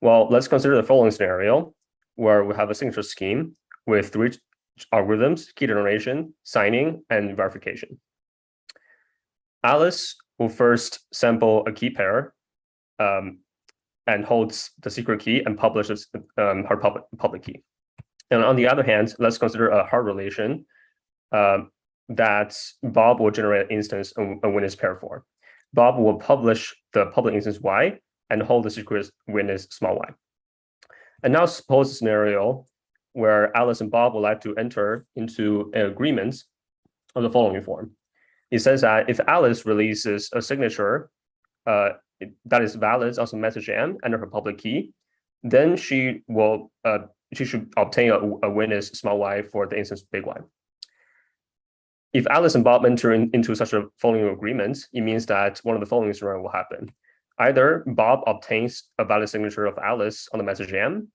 Well, let's consider the following scenario where we have a signature scheme with 3 algorithms: key generation, signing, and verification. Alice will first sample a key pair and holds the secret key and publishes her public key. And on the other hand, let's consider a hard relation that Bob will generate an instance a witness pair for. Bob will publish the public instance Y and hold the secret witness small y. And now suppose a scenario where Alice and Bob would like to enter into an agreement of the following form. It says that if Alice releases a signature that is valid on some message M under her public key, then she should obtain a witness small y for the instance big Y. If Alice and Bob enter into such a following agreement, it means that one of the following scenarios will happen. Either Bob obtains a valid signature of Alice on the message M,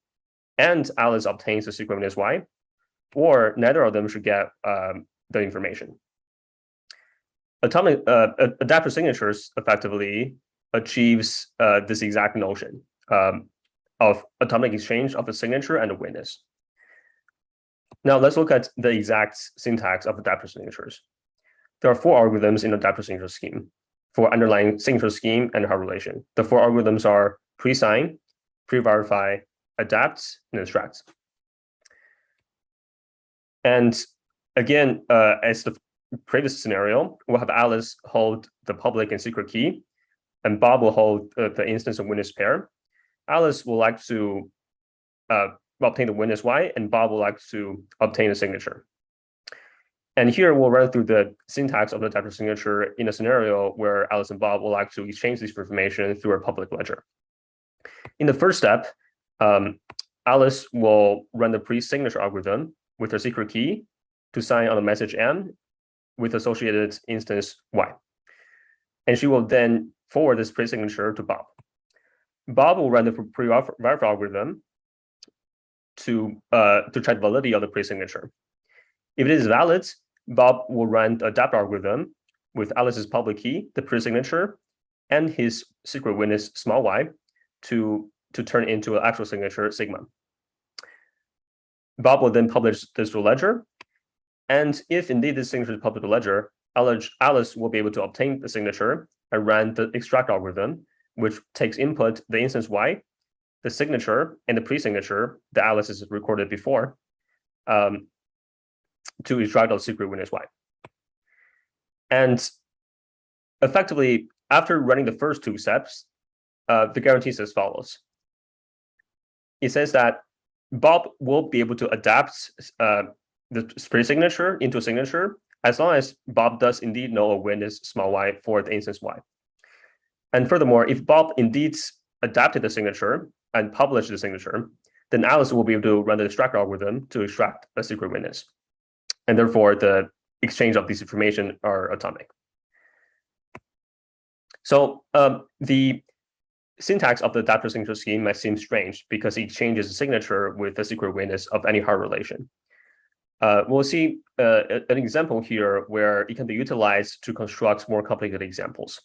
and Alice obtains a secret witness Y, or neither of them should get the information. Adapter signatures effectively achieves this exact notion of atomic exchange of a signature and a witness. Now let's look at the exact syntax of adapter signatures. There are 4 algorithms in adapter signature scheme for underlying signature scheme and hard relation. The 4 algorithms are pre-sign, pre-verify, adapt, and extract. And again, as the previous scenario, we'll have Alice hold the public and secret key, and Bob will hold the instance of witness pair. Alice will like to obtain the witness Y, and Bob will like to obtain a signature. And here we'll run through the syntax of the adapter signature in a scenario where Alice and Bob will like to exchange this information through a public ledger. In the first step, Alice will run the pre-signature algorithm with her secret key to sign on a message M with associated instance Y. And she will then forward this pre-signature to Bob. Bob will run the pre-verify algorithm to check the validity of the pre-signature. If it is valid, Bob will run the adapt algorithm with Alice's public key, the pre-signature, and his secret witness small y to turn into an actual signature sigma. Bob will then publish this to ledger. And if indeed this signature is published to ledger, Alice will be able to obtain the signature and run the extract algorithm, which takes input the instance y, the signature, and the pre-signature that Alice has recorded before to extract the secret witness y. And effectively, after running the first two steps, the guarantee is as follows. It says that Bob will be able to adapt the pre-signature into a signature as long as Bob does indeed know a witness small y for the instance y. And furthermore, if Bob indeed adapted the signature and published the signature, then Alice will be able to run the extract algorithm to extract a secret witness. And therefore, the exchange of these information are atomic. So the syntax of the adapter signature scheme might seem strange because it exchanges a signature with a secret witness of any hard relation. We'll see an example here where it can be utilized to construct more complicated examples.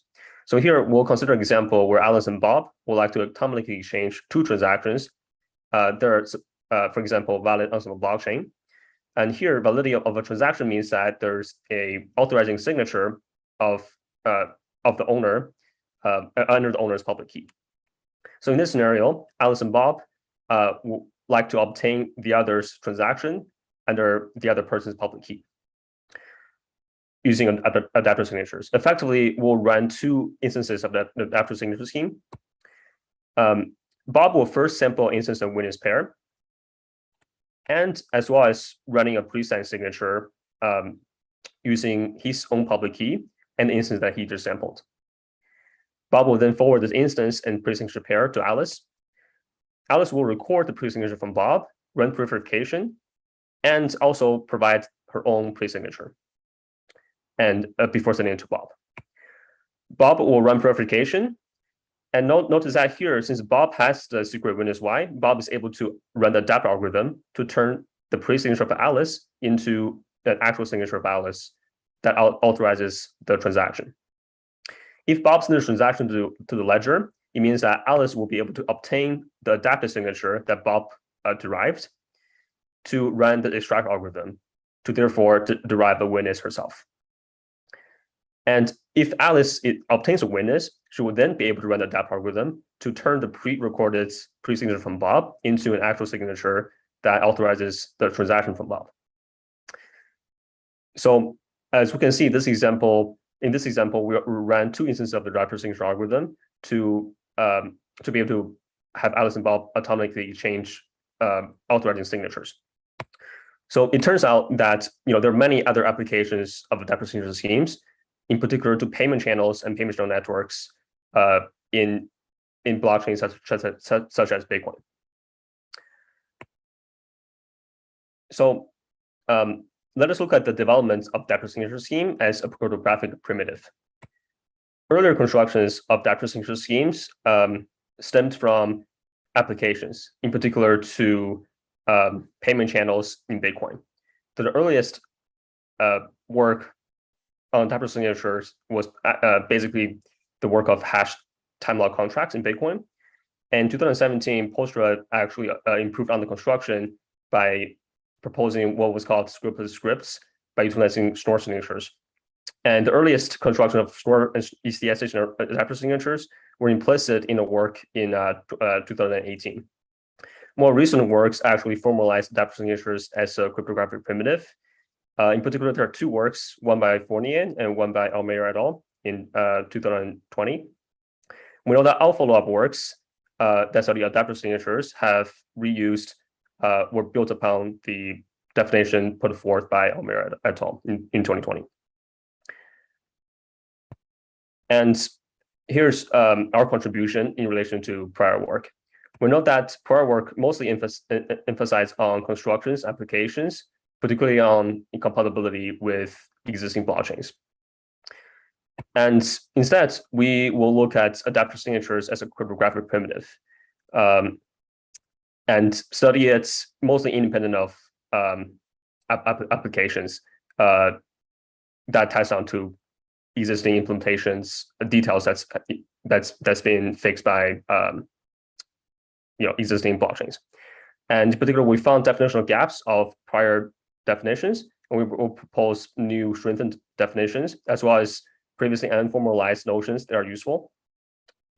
So here we'll consider an example where Alice and Bob would like to atomically exchange two transactions. There's, for example, valid on some blockchain. And here, validity of a transaction means that there's a authorizing signature of the owner under the owner's public key. So in this scenario, Alice and Bob would like to obtain the other's transaction under the other person's public key using adapter signatures. Effectively, we'll run two instances of the adapter signature scheme. Bob will first sample instance of witness pair, and as well as running a pre-signed signature using his own public key and the instance that he just sampled. Bob will then forward this instance and pre-signature pair to Alice. Alice will record the pre-signature from Bob, run pre-verification, and also provide her own pre-signature and before sending it to Bob. Bob will run verification. And notice that here, since Bob has the secret witness Y, Bob is able to run the adapt algorithm to turn the pre-signature of Alice into an actual signature of Alice that authorizes the transaction. If Bob sends the transaction to the ledger, it means that Alice will be able to obtain the adapted signature that Bob derived to run the extract algorithm to therefore derive a witness herself. And if Alice obtains a witness, she will then be able to run the adapt algorithm to turn the pre-recorded pre-signature from Bob into an actual signature that authorizes the transaction from Bob. So as we can see, in this example, we ran two instances of the adapter signature algorithm to be able to have Alice and Bob atomically exchange authorizing signatures. So it turns out that there are many other applications of adapter signature schemes, in particular to payment channels and payment channel networks in blockchains such as Bitcoin. So let us look at the development of adapter signature scheme as a cryptographic primitive. Earlier constructions of adapter signature schemes stemmed from applications, in particular to payment channels in Bitcoin. So the earliest work on adapter signatures was basically the work of hashed time lock contracts in Bitcoin. And in 2017, Postra actually improved on the construction by proposing what was called scriptless scripts by utilizing Schnorr signatures. And the earliest construction of Schnorr and ECS adapter signatures were implicit in a work in 2018. More recent works actually formalized adapter signatures as a cryptographic primitive. In particular, there are two works, one by Fournier and one by Almeida et al. In 2020. We know that all follow-up works that study adapter signatures have reused, were built upon the definition put forth by Almira et al. in 2020. And here's our contribution in relation to prior work. We note that prior work mostly emphasized on constructions, applications, particularly on incompatibility with existing blockchains. And instead, we will look at adapter signatures as a cryptographic primitive and study it mostly independent of applications that ties on to existing implementations, details that's been fixed by existing blockchains. And in particular, we found definitional gaps of prior definitions, and we will propose new strengthened definitions, as well as previously unformalized notions that are useful.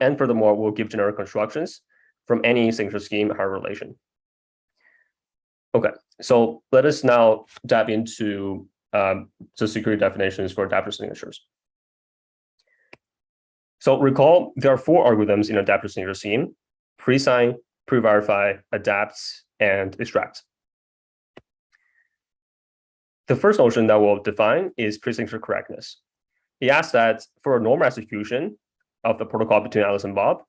And furthermore, we'll give generic constructions from any signature scheme or relation. Okay, so let us now dive into the security definitions for adapter signatures. So recall, there are 4 algorithms in adapter signature scheme: pre-sign, pre-verify, adapt, and extract. The first notion that we'll define is pre-signature correctness. It asks that for a normal execution of the protocol between Alice and Bob,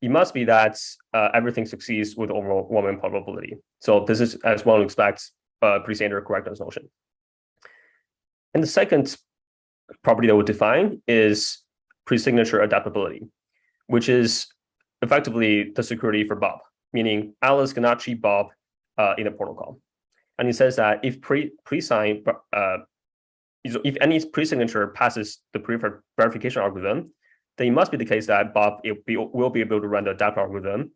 it must be that everything succeeds with overwhelming probability. So this is, as one would expect, a pretty standard correctness notion. And the second property that we define is pre-signature adaptability, which is effectively the security for Bob, meaning Alice cannot cheat Bob in a protocol. And it says that if pre-sign, if any pre-signature passes the pre-verification algorithm, then it must be the case that Bob will be able to run the adapter algorithm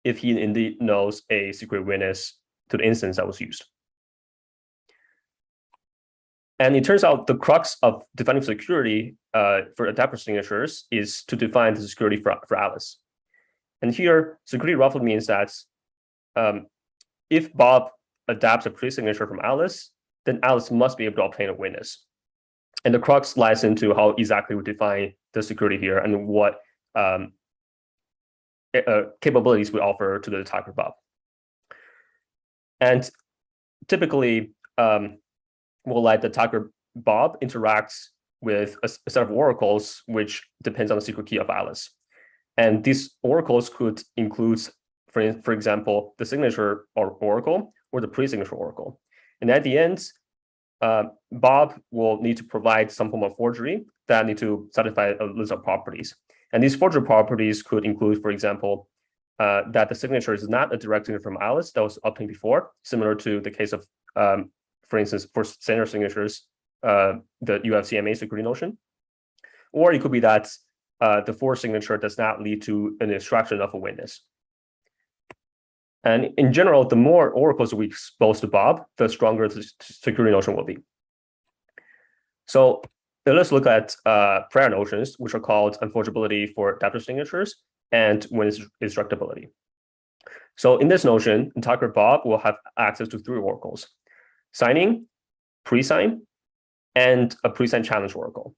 if he indeed knows a secret witness to the instance that was used. And it turns out the crux of defining security for adapter signatures is to define the security for Alice. And here, security roughly means that if Bob adapts a pre-signature from Alice, then Alice must be able to obtain a witness. And the crux lies into how exactly we define the security here and what capabilities we offer to the attacker Bob. And typically, we'll let the attacker Bob interacts with a set of oracles, which depends on the secret key of Alice. And these oracles could include, for example, the signature oracle or the pre-signature oracle. And at the end, Bob will need to provide some form of forgery that need to satisfy a list of properties. And these forgery properties could include, for example, that the signature is not a direct signature from Alice that was obtained before, similar to the case of, for instance, for standard signatures, the UFCMA security notion. Or it could be that the forged signature does not lead to an extraction of a witness. And in general, the more oracles we expose to Bob, the stronger the security notion will be. So let's look at prior notions, which are called unforgeability for adapter signatures and witness extractability. So in this notion, attacker Bob will have access to 3 oracles: signing, pre-sign, and a pre-sign challenge oracle.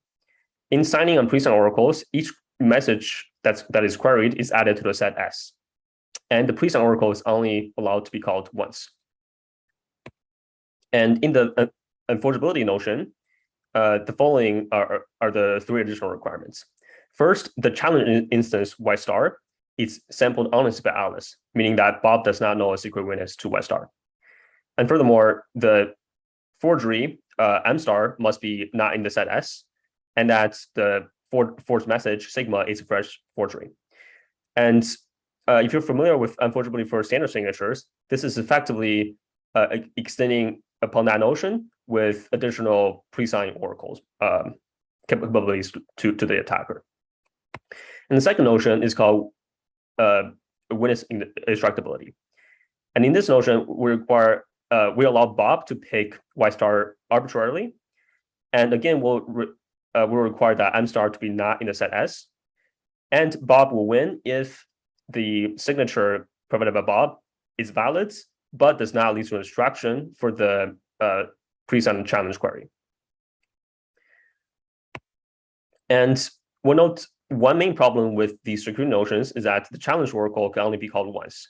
In signing and pre-sign oracles, each message that is queried is added to the set S. And the pre-sign oracle is only allowed to be called once. And in the unforgeability notion, the following are the 3 additional requirements. First, the challenge instance Y star is sampled honestly by Alice, meaning that Bob does not know a secret witness to Y star. And furthermore, the forgery M star must be not in the set S, and that the forged message sigma is a fresh forgery. And if you're familiar with unforgeability for standard signatures, this is effectively extending upon that notion with additional pre-sign oracles capabilities to the attacker. And the second notion is called witness extractability. And in this notion, we allow Bob to pick Y star arbitrarily. And again, we'll require that M star to be not in the set S. And Bob will win if the signature provided by Bob is valid, but does not lead to an extraction for the pre-sign challenge query. And we'll note one main problem with these security notions is that the challenge oracle can only be called once.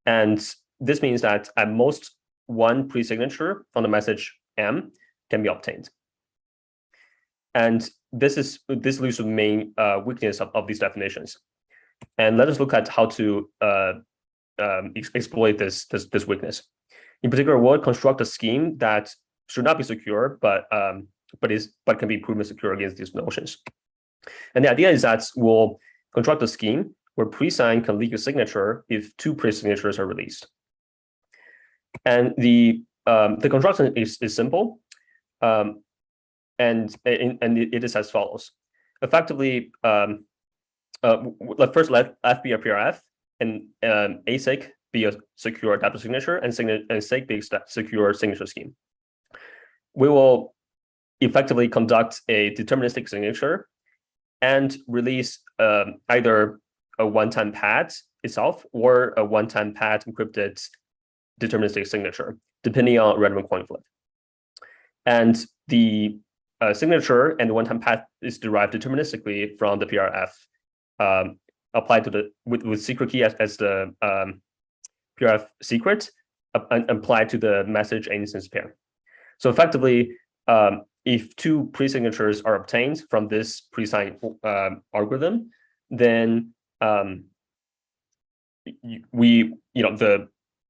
And this means that at most, one pre-signature on the message M can be obtained. And this leads to the main weakness of these definitions. And let us look at how to exploit this weakness. In particular, we'll construct a scheme that should not be secure, but can be proven secure against these notions. And the idea is that we'll construct a scheme where pre-sign can leak a signature if two pre-signatures are released. And the construction is simple, and it is as follows. Effectively, first let F be a PRF and ASIC be a secure adaptive signature and SIG be a secure signature scheme. We will effectively conduct a deterministic signature and release either a one-time pad itself or a one-time pad encrypted deterministic signature, depending on random coin flip. And the signature and the one-time pad is derived deterministically from the PRF, applied to with secret key as the PRF secret, applied to the message and instance pair. So effectively, if two pre-signatures are obtained from this pre-sign algorithm, then the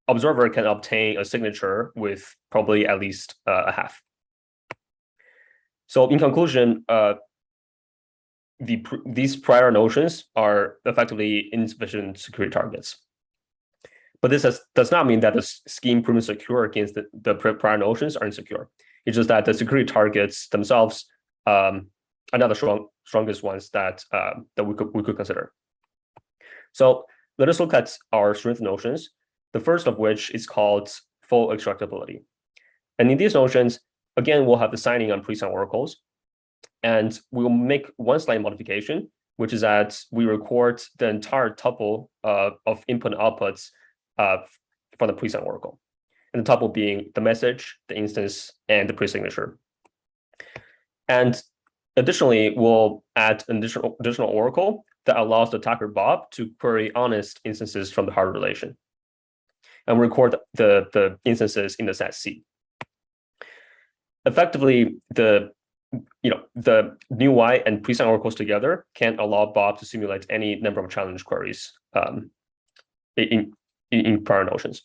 observer can obtain a signature with probably at least a half. So in conclusion, these prior notions are effectively insufficient security targets. But this does not mean that the scheme proven secure against the prior notions are insecure. It's just that the security targets themselves are not the strongest ones that we could consider. So let us look at our strength notions. The first of which is called full extractability. And in these notions, again, we'll have the signing on pre-sign oracles. And we'll make one slight modification, which is that we record the entire tuple of input and outputs from the pre-sign oracle. And the tuple being the message, the instance, and the pre-signature. And additionally, we'll add an additional oracle that allows the attacker Bob to query honest instances from the hard relation and record the instances in the set C. Effectively, the new Y and pre-sign oracles together can allow Bob to simulate any number of challenge queries in prior notions.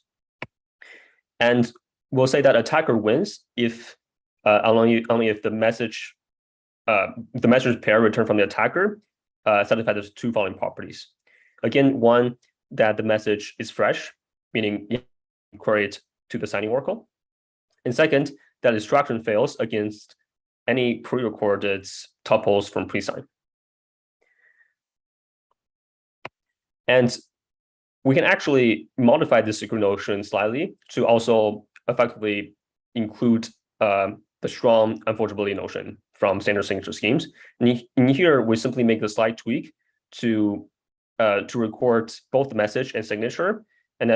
And we'll say that attacker wins if only if the message pair returned from the attacker satisfies the two following properties. Again, one, that the message is fresh, meaning you query it to the signing oracle. And second, that extraction fails against any pre-recorded tuples from pre-sign. And we can actually modify this security notion slightly to also effectively include the strong unforgeability notion from standard signature schemes. And in here, we simply make the slight tweak to record both the message and signature and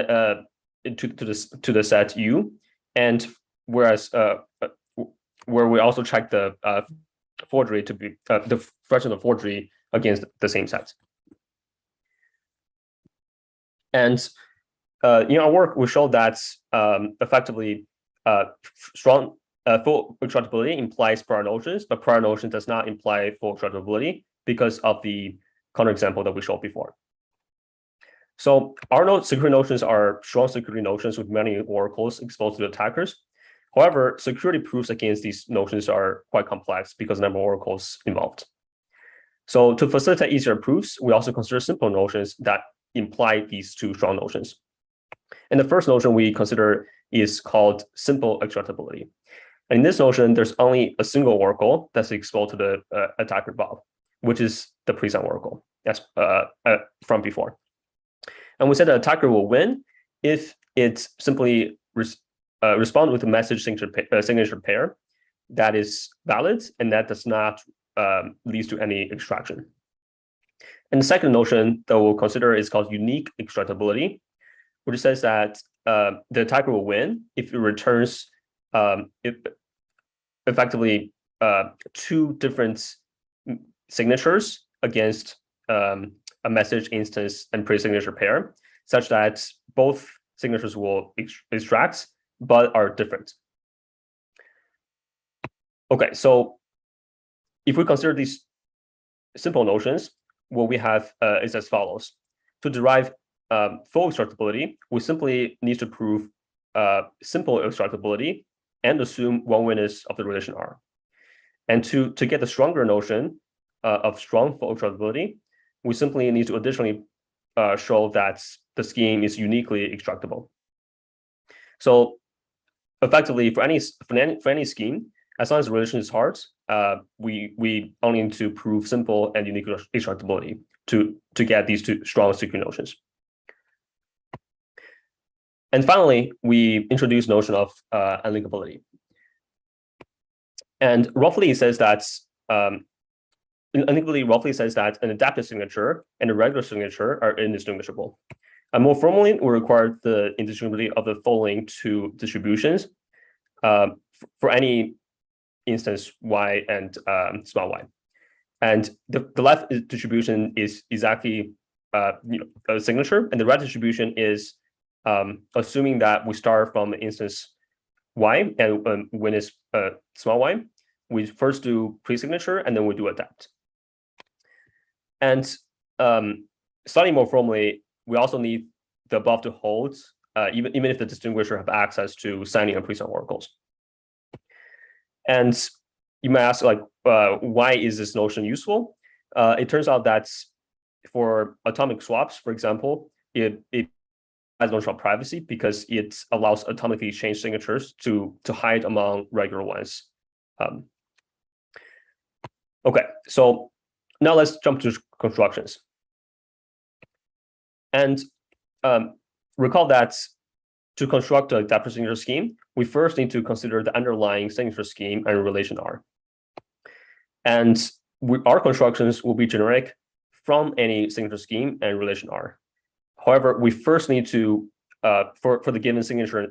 to the set U, and whereas where we also check the forgery to be the fraction of forgery against the same set. And in our work, we show that effectively strong full extractability implies prior notions, but prior notion does not imply full extractability because of the counterexample that we showed before. So our security notions are strong security notions with many oracles exposed to the attackers. However, security proofs against these notions are quite complex because of the number of oracles involved. So to facilitate easier proofs, we also consider simple notions that imply these two strong notions. And the first notion we consider is called simple extractability. And in this notion, there's only a single oracle that's exposed to the attacker Bob, which is the pre-sign oracle. That's from before. And we said the attacker will win if it simply responds with a message signature pair that is valid and that does not lead to any extraction. And the second notion that we'll consider is called unique extractability, which says that the attacker will win if it returns effectively two different signatures against a message instance and pre-signature pair, such that both signatures will extract, but are different. Okay, so if we consider these simple notions, what we have is as follows. To derive full extractability, we simply need to prove simple extractability and assume one witness of the relation R. And to get the stronger notion of strong full extractability, we simply need to additionally show that the scheme is uniquely extractable. So effectively, for any scheme, as long as the relation is hard, we only need to prove simple and unique extractability to get these two strong secret notions. And finally, we introduce notion of unlinkability. And roughly it says that unlinkability roughly says that an adaptive signature and a regular signature are indistinguishable. And more formally, we require the indistinguishability of the following two distributions for any instance y and small y. And the left distribution is exactly a signature, and the right distribution is assuming that we start from instance y, and when it's small y, we first do pre-signature and then we do adapt. And slightly more formally, we also need the above to hold, even if the distinguisher have access to signing and pre-sign oracles. And you may ask, like, why is this notion useful? It turns out that for atomic swaps, for example, it has notion of privacy because it allows atomically exchange signatures to hide among regular ones. Okay, so now let's jump to constructions. And recall that to construct a adaptive signature scheme, we first need to consider the underlying signature scheme and relation R. And our constructions will be generic from any signature scheme and relation R. However, we first need to, for the given signature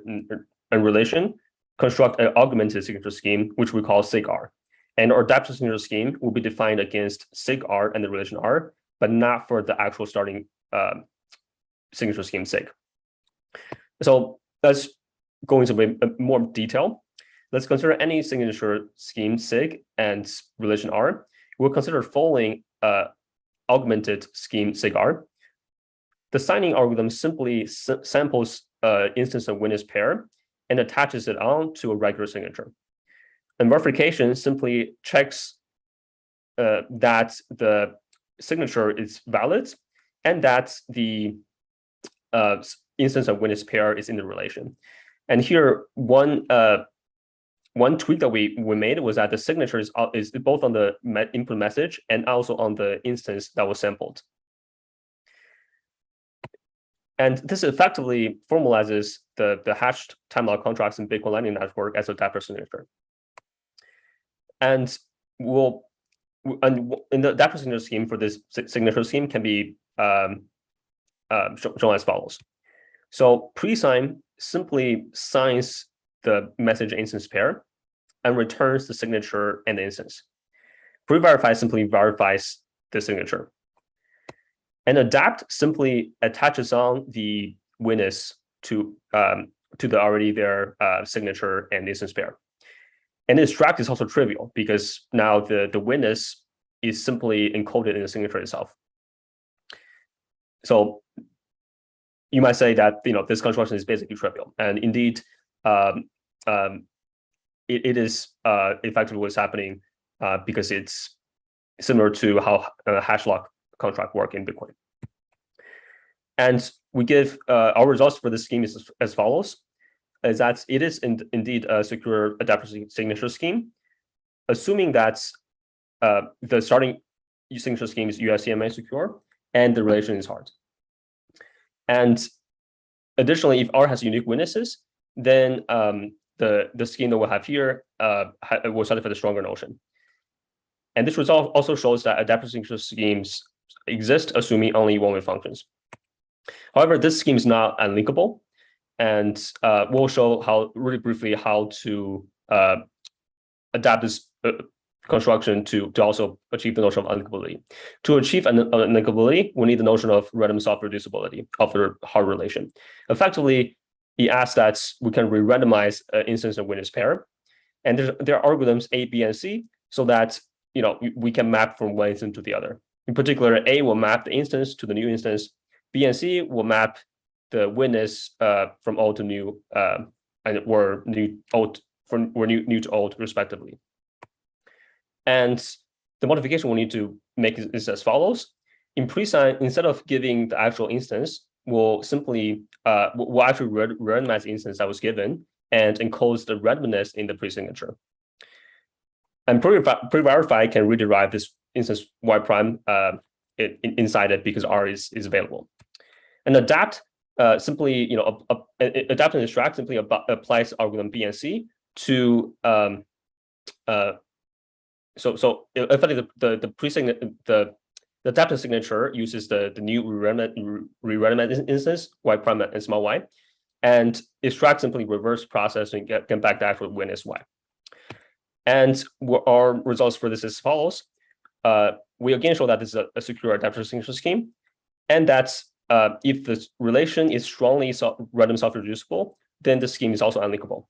and relation, construct an augmented signature scheme, which we call sig R. And our adaptive signature scheme will be defined against sig R and the relation R, but not for the actual starting signature scheme sig. So let's go into a bit more detail. Let's consider any signature scheme sig and relation R. We'll consider following augmented scheme sig R. The signing algorithm simply samples instance of witness pair and attaches it on to a regular signature. And verification simply checks that the signature is valid and that the instance of witness pair is in the relation. And here, one tweak that we made was that the signature is both on the input message and also on the instance that was sampled. And this effectively formalizes the hashed time lock contracts in Bitcoin Lightning Network as a adaptive signature. And in the adaptive signature scheme for this signature scheme can be shown as follows. So pre-sign simply signs the message instance pair and returns the signature and the instance. Pre-verify simply verifies the signature. And adapt simply attaches on the witness to the already there signature and instance pair. And extract is also trivial because now the witness is simply encoded in the signature itself. So you might say that this construction is basically trivial, and indeed, it is effectively what's happening because it's similar to how hash lock contract work in Bitcoin. And we give our results for this scheme is as follows: is that it is indeed a secure adaptive signature scheme, assuming that the starting signature scheme is USCMA secure and the relation is hard. And additionally, if R has unique witnesses, then the scheme that we'll have here will satisfy the stronger notion. And this result also shows that adaptive signature schemes exist, assuming only one-way functions. However, this scheme is not unlinkable, and we'll show really briefly how to adapt this construction to also achieve the notion of unlinkability. To achieve unlinkability, we need the notion of random soft reducibility of the hard relation. Effectively, he asks that we can re-randomize an instance of witness pair. And there are algorithms A, B, and C, so that we can map from one instance to the other. In particular, A will map the instance to the new instance. B and C will map the witness from old to new, or new to old, respectively. And the modification we need to make is as follows. In pre-sign, instead of giving the actual instance, we'll simply we'll actually randomize the instance that was given and encodes the randomness in the pre-signature. And pre-verify can rederive this instance y prime inside it because R is available. And adapt simply, adapt and extract simply applies algorithm B and C to so effectively the adaptive signature uses the new re-randomized instance y prime and small y, and extract simply reverse process and get back the actual witness y. And our results for this is as follows. We again show that this is a secure adaptive signature scheme, and that's if the relation is strongly random self-reducible, then the scheme is also unlinkable.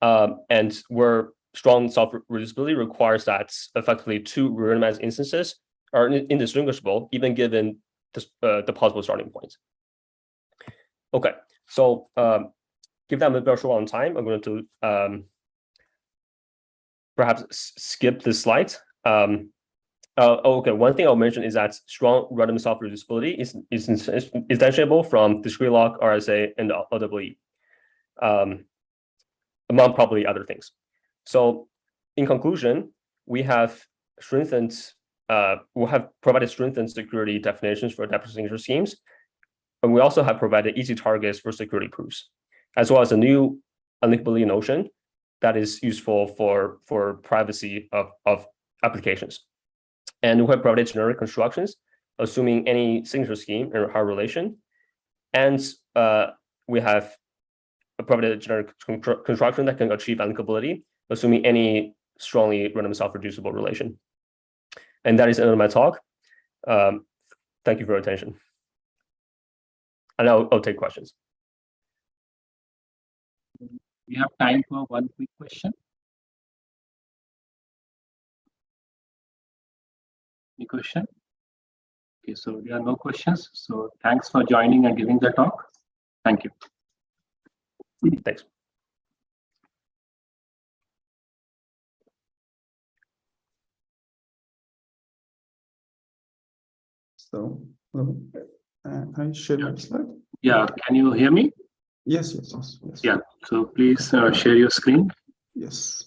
And where strong self-reducibility requires that effectively two randomized instances are indistinguishable, even given the possible starting points. Okay, so give that a bit short on time. I'm going to perhaps skip this slide. Okay, one thing I'll mention is that strong random self-reducibility is instantiable from discrete log, RSA, and OWE, among probably other things. So in conclusion, we have strengthened, we have provided strengthened security definitions for adaptive signature schemes, and we also have provided easy targets for security proofs, as well as a new unlinkability notion that is useful for privacy of applications. And we have provided generic constructions, assuming any signature scheme in a hard relation. And we have provided a generic construction that can achieve unlinkability, assuming any strongly random self-reducible relation. And that is the end of my talk. Thank you for your attention. And I'll take questions. We have time for one quick question. Any question? Okay, so there are no questions. So thanks for joining and giving the talk. Thank you. Thanks. So, can I share my slide? Yeah, can you hear me? Yes. Yeah, so please share your screen. Yes.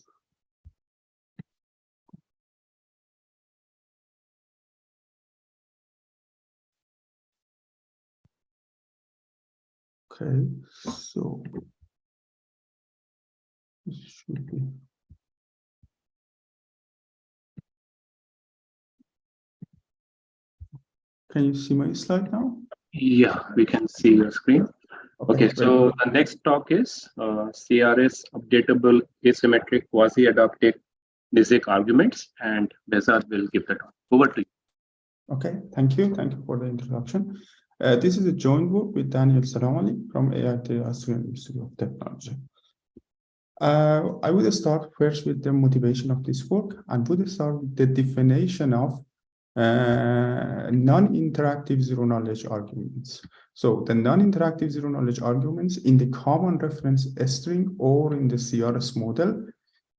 Okay, so this should be. Can you see my slide now? Yeah, we can see your screen. Okay, so the next talk is CRS updatable asymmetric quasi-adaptive basic arguments, and Behzad will give the talk. Over to you. Okay, thank you. Thank you for the introduction. This is a joint work with Daniel Salamali from AIT Austrian Institute of Technology. I would start first with the motivation of this work, and would start with the definition of non-interactive zero-knowledge arguments. So the non-interactive zero-knowledge arguments in the common reference string or in the CRS model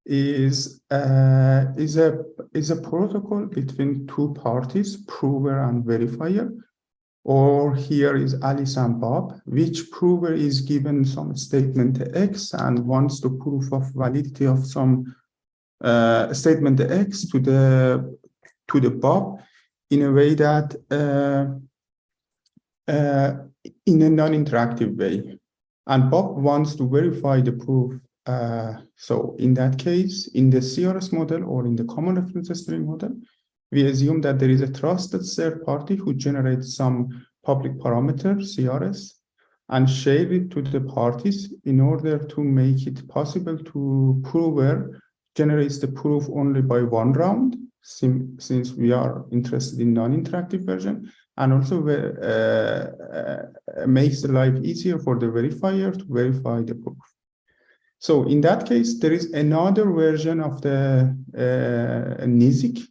is a protocol between two parties, prover and verifier, or here is Alice and Bob, which prover is given some statement X and wants the proof of validity of some statement X to the Bob in a way that in a non-interactive way, and Bob wants to verify the proof. So in that case, in the CRS model or in the common reference string model, we assume that there is a trusted third party who generates some public parameter CRS and share it to the parties in order to make it possible to prover generates the proof only by one round, since we are interested in non-interactive version, and also makes the life easier for the verifier to verify the proof. So in that case, there is another version of the NISIC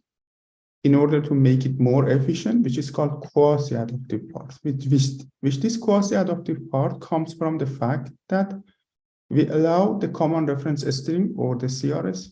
in order to make it more efficient, which is called quasi-adaptive part, which this quasi-adaptive part comes from the fact that we allow the common reference string or the CRS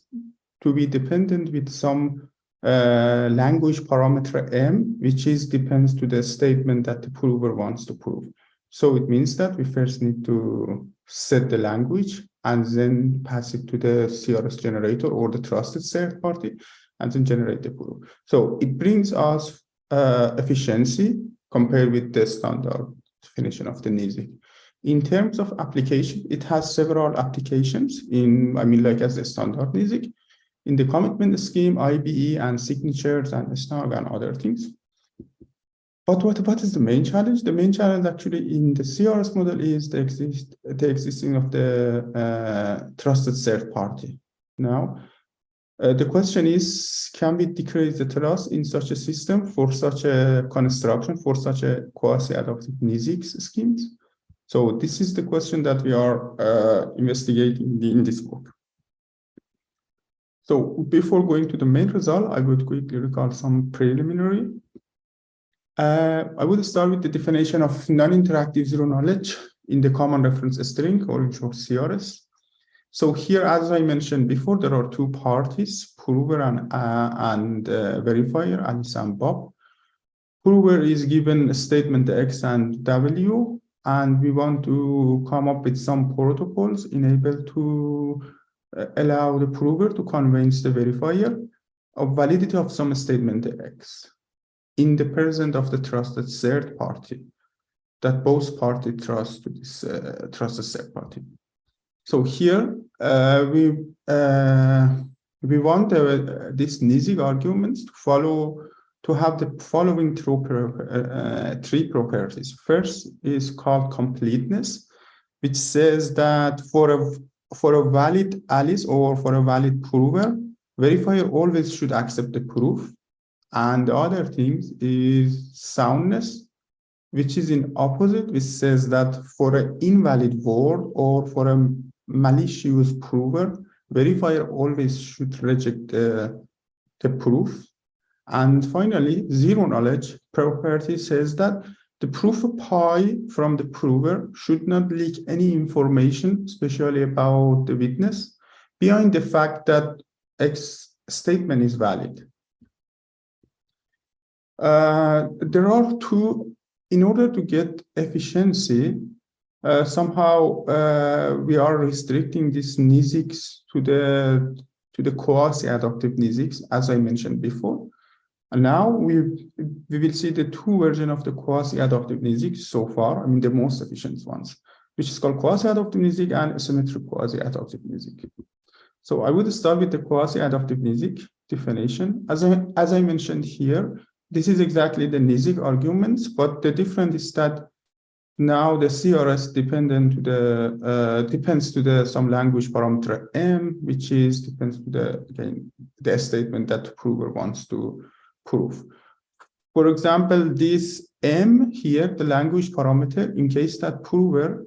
to be dependent with some language parameter M, which depends to the statement that the prover wants to prove. So it means that we first need to set the language and then pass it to the CRS generator or the trusted third party and then generate the proof. So it brings us efficiency compared with the standard definition of the NISIC. In terms of application, it has several applications like as the standard NISIC. In the commitment scheme, IBE and signatures and snark and other things. But what is the main challenge? The main challenge actually in the CRS model is the existing of the trusted third party. Now, the question is, can we decrease the trust in such a system for such a construction, for such a quasi-adaptive NISIC schemes? So this is the question that we are investigating in this book. So before going to the main result, I would quickly recall some preliminary. I would start with the definition of non-interactive zero knowledge in the common reference string, or in short CRS. So here, as I mentioned before, there are two parties, prover and verifier, Alice and Bob. Prover is given a statement X and W, and we want to come up with some protocols enabled to allow the prover to convince the verifier of validity of some statement X in the presence of the trusted third party, that both parties trust to this trusted third party. So here we want these NISIC arguments to have the following three properties. First is called completeness, which says that for a valid Alice or for a valid prover, verifier always should accept the proof. And the other thing is soundness, which is in opposite, which says that for an invalid word or for a malicious prover, verifier always should reject the proof. And finally, zero knowledge property says that the proof pi from the prover should not leak any information, especially about the witness, behind the fact that X statement is valid. There are two, in order to get efficiency, somehow we are restricting these NISICs to the quasi-adaptive NISICs, as I mentioned before. And now we will see the two versions of the quasi-adaptive NISIC so far, the most efficient ones, which is called quasi-adaptive NISIC and asymmetric quasi-adaptive NISIC. So I would start with the quasi-adaptive NISIC definition. As I mentioned here, this is exactly the NISIC arguments, but the difference is that now the CRS depends to some language parameter M, which depends to the statement that the prover wants to prove. For example, this M here, the language parameter, in case that prover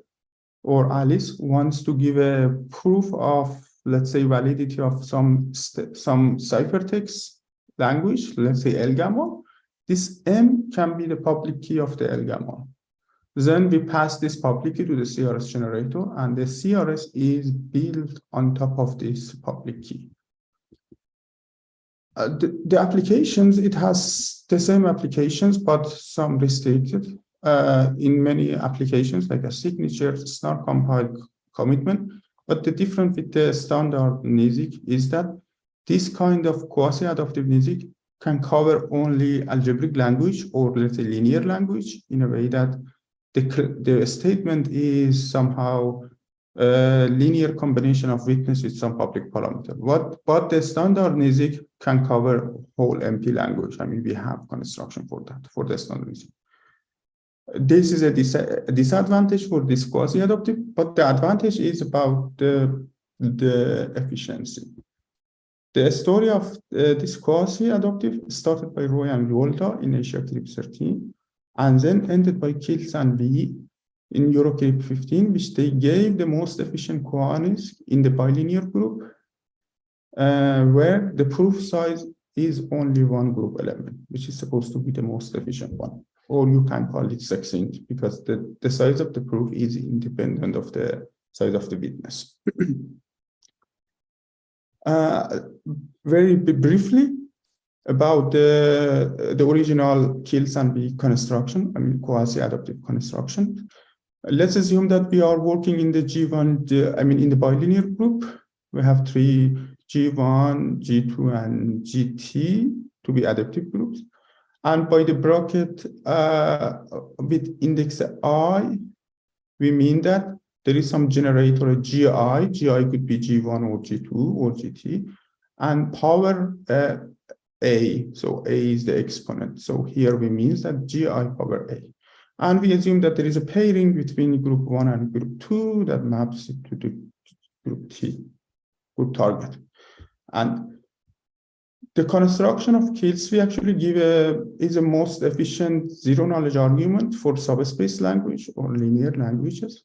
or Alice wants to give a proof of, let's say, validity of some ciphertext language, let's say Elgamal, this M can be the public key of the Elgamal. Then we pass this public key to the CRS generator, and the CRS is built on top of this public key. The applications, it has the same applications, but some restricted. In many applications, like a signature, snark compiled commitment. But the difference with the standard NISIC is that this kind of quasi-adaptive NISIC can cover only algebraic language or, let's say, linear language, in a way that the statement is somehow a linear combination of witness with some public parameter. But the standard NISIC can cover whole MP language. We have construction for that, for the standard NISIC. This is a disadvantage for this quasi-adaptive, but the advantage is about the efficiency. The story of this quasi-adaptive started by Roy and Volta in Asia Clip 13. and then ended by kills and V in Eurocrypt 15, which they gave the most efficient quantities in the bilinear group, where the proof size is only one group element, which is supposed to be the most efficient one. Or you can call it succinct, because the size of the proof is independent of the size of the witness. Very briefly about the original kills and V construction, I mean quasi-adaptive construction. Let's assume that we are working in the G1, in the bilinear group. We have three G1, G2, and GT to be adaptive groups. And by the bracket with index I, we mean that there is some generator GI. GI could be G1 or G2 or GT, and power A. So A is the exponent. So here we mean that GI power A. And we assume that there is a pairing between group 1 and group 2 that maps it to the group T, group target. And the construction of kills we actually give is a most efficient zero-knowledge argument for subspace language or linear languages.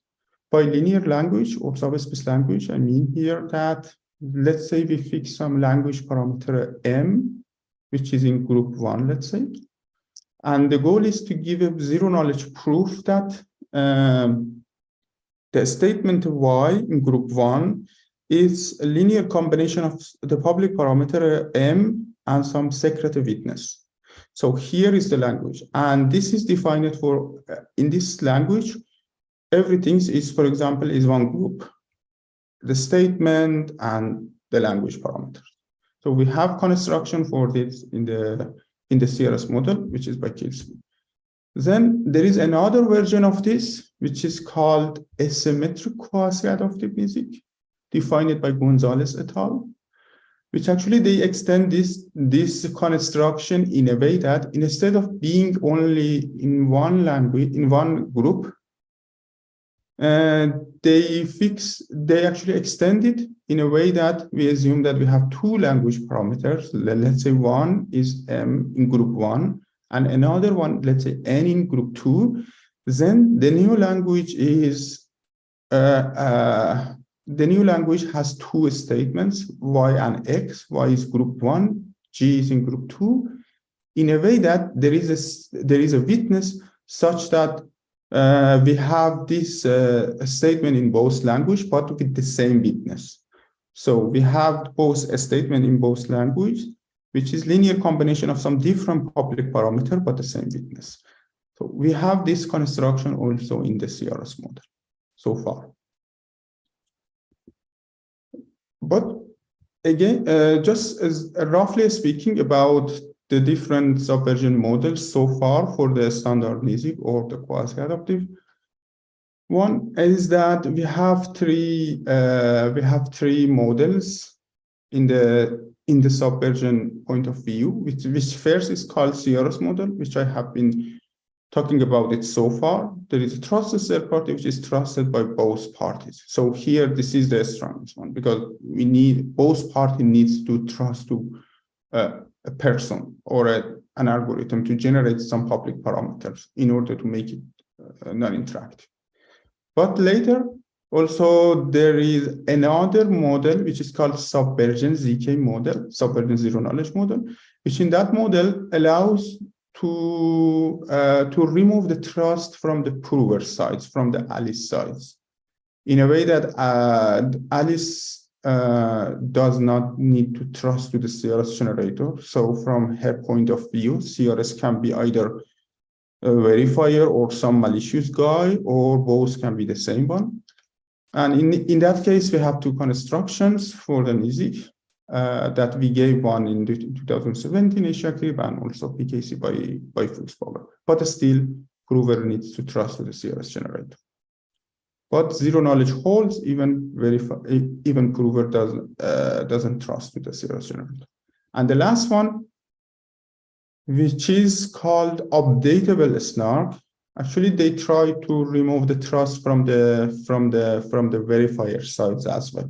By linear language or subspace language, I mean here that, let's say we fix some language parameter M, which is in group 1, let's say. And the goal is to give a zero-knowledge proof that the statement Y in group 1 is a linear combination of the public parameter M and some secret witness. So here is the language. And this is defined for, in this language, everything is, for example, is one group, the statement and the language parameters. So we have construction for this in the CRS model, which is by kills. Then there is another version of this, which is called asymmetric quasi-adaptive music, defined by Gonzalez et al., which actually they extend this construction in a way that instead of being only in one language, in one group, they actually extend it in a way that we assume that we have two language parameters. Let's say one is M in group 1 and another one, let's say N in group 2. Then the new language is the new language has two statements, Y and X. Y is group 1, G is in group 2, in a way that there is a witness such that we have this statement in both language, but with the same witness. So we have both a statement in both language, which is linear combination of some different public parameter, but the same witness. So we have this construction also in the CRS model so far. But again, just as roughly speaking about the different subversion models so far for the standard NISIC or the quasi-adaptive. One is that we have three models in the subversion point of view, which first is called CRS model, which I have been talking about it so far. There is a trusted third party, which is trusted by both parties. So here, this is the strongest one, because we need, both parties needs to trust to a person or an algorithm to generate some public parameters in order to make it non-interactive. But later, also there is another model which is called subversion ZK model, subversion zero knowledge model, which in that model allows to remove the trust from the prover sides, from the Alice sides, in a way that Alice does not need to trust to the CRS generator. So from her point of view, CRS can be either a verifier or some malicious guy, or both can be the same one. And in that case, we have two constructions for the NISIC that we gave, one in 2017 Asia-Crib and also PKC by Fuchs-Power. But still, prover needs to trust to the CRS generator. But zero knowledge holds even prover doesn't trust to the CRS generator. And the last one, which is called updatable snark. Actually, they try to remove the trust from the verifier sides as well,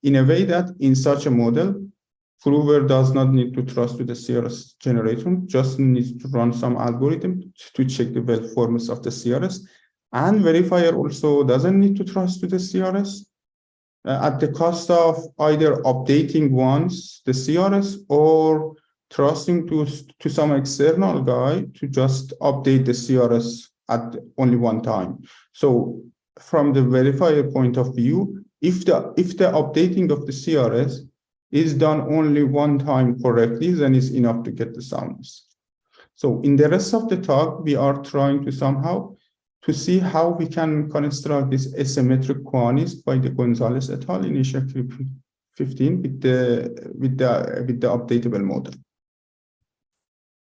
in a way that in such a model, prover does not need to trust to the CRS generator, just needs to run some algorithm to check the well-formness of the CRS. And verifier also doesn't need to trust to the CRS at the cost of either updating once the CRS or trusting to some external guy to just update the CRS at only one time. So from the verifier point of view, if the updating of the CRS is done only one time correctly, then it's enough to get the soundness. So in the rest of the talk, we are trying to somehow to see how we can construct this asymmetric quantities by the Gonzalez et al. In issue 15 with the updatable model.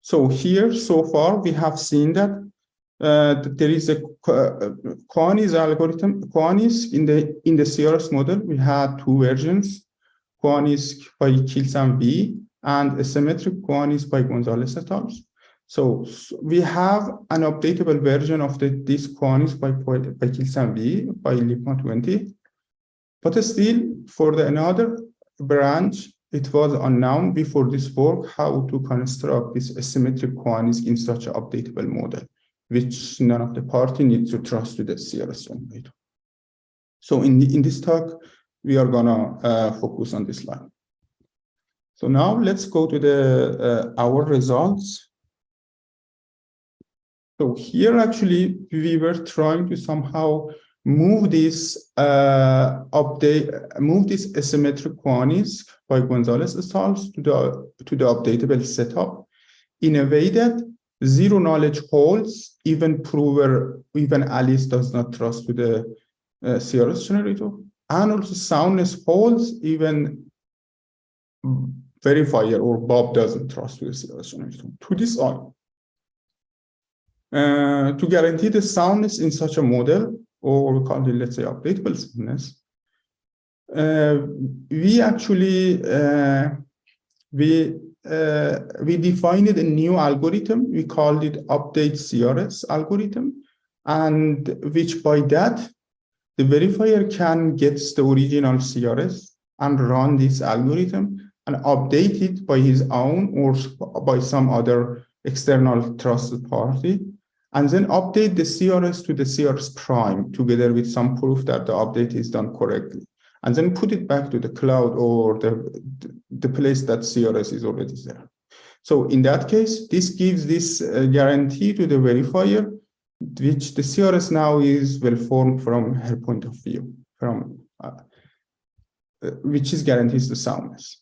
So here, so far, we have seen that there is a quantities algorithm. Quantities in the CRS model, we had two versions: quantities by Kilsan V and asymmetric quantities by Gonzalez et al. So we have an updatable version of these quantities by Kilsan V by Lipma 20, but still for another branch, it was unknown before this work how to construct these asymmetric quantities in such an updatable model, which none of the party needs to trust to the CRS generator. So in this talk, we are gonna focus on this line. So now let's go to the our results. So here, actually, we were trying to somehow move this move these asymmetric quantities by Gonzalez et al. to the updatable setup in a way that zero knowledge holds, even Alice does not trust to the CRS generator, and also soundness holds, even verifier or Bob doesn't trust to the CRS generator. To this on. To guarantee the soundness in such a model, or we call it, let's say, updatable soundness, we actually we defined a new algorithm. We called it update CRS algorithm, and which by that the verifier can get the original CRS and run this algorithm and update it by his own or by some other external trusted party, and then update the CRS to the CRS prime together with some proof that the update is done correctly, and then put it back to the cloud or the place that CRS is already there. So in that case, this gives this guarantee to the verifier, which the CRS now is well formed from her point of view, from which is guarantees the soundness.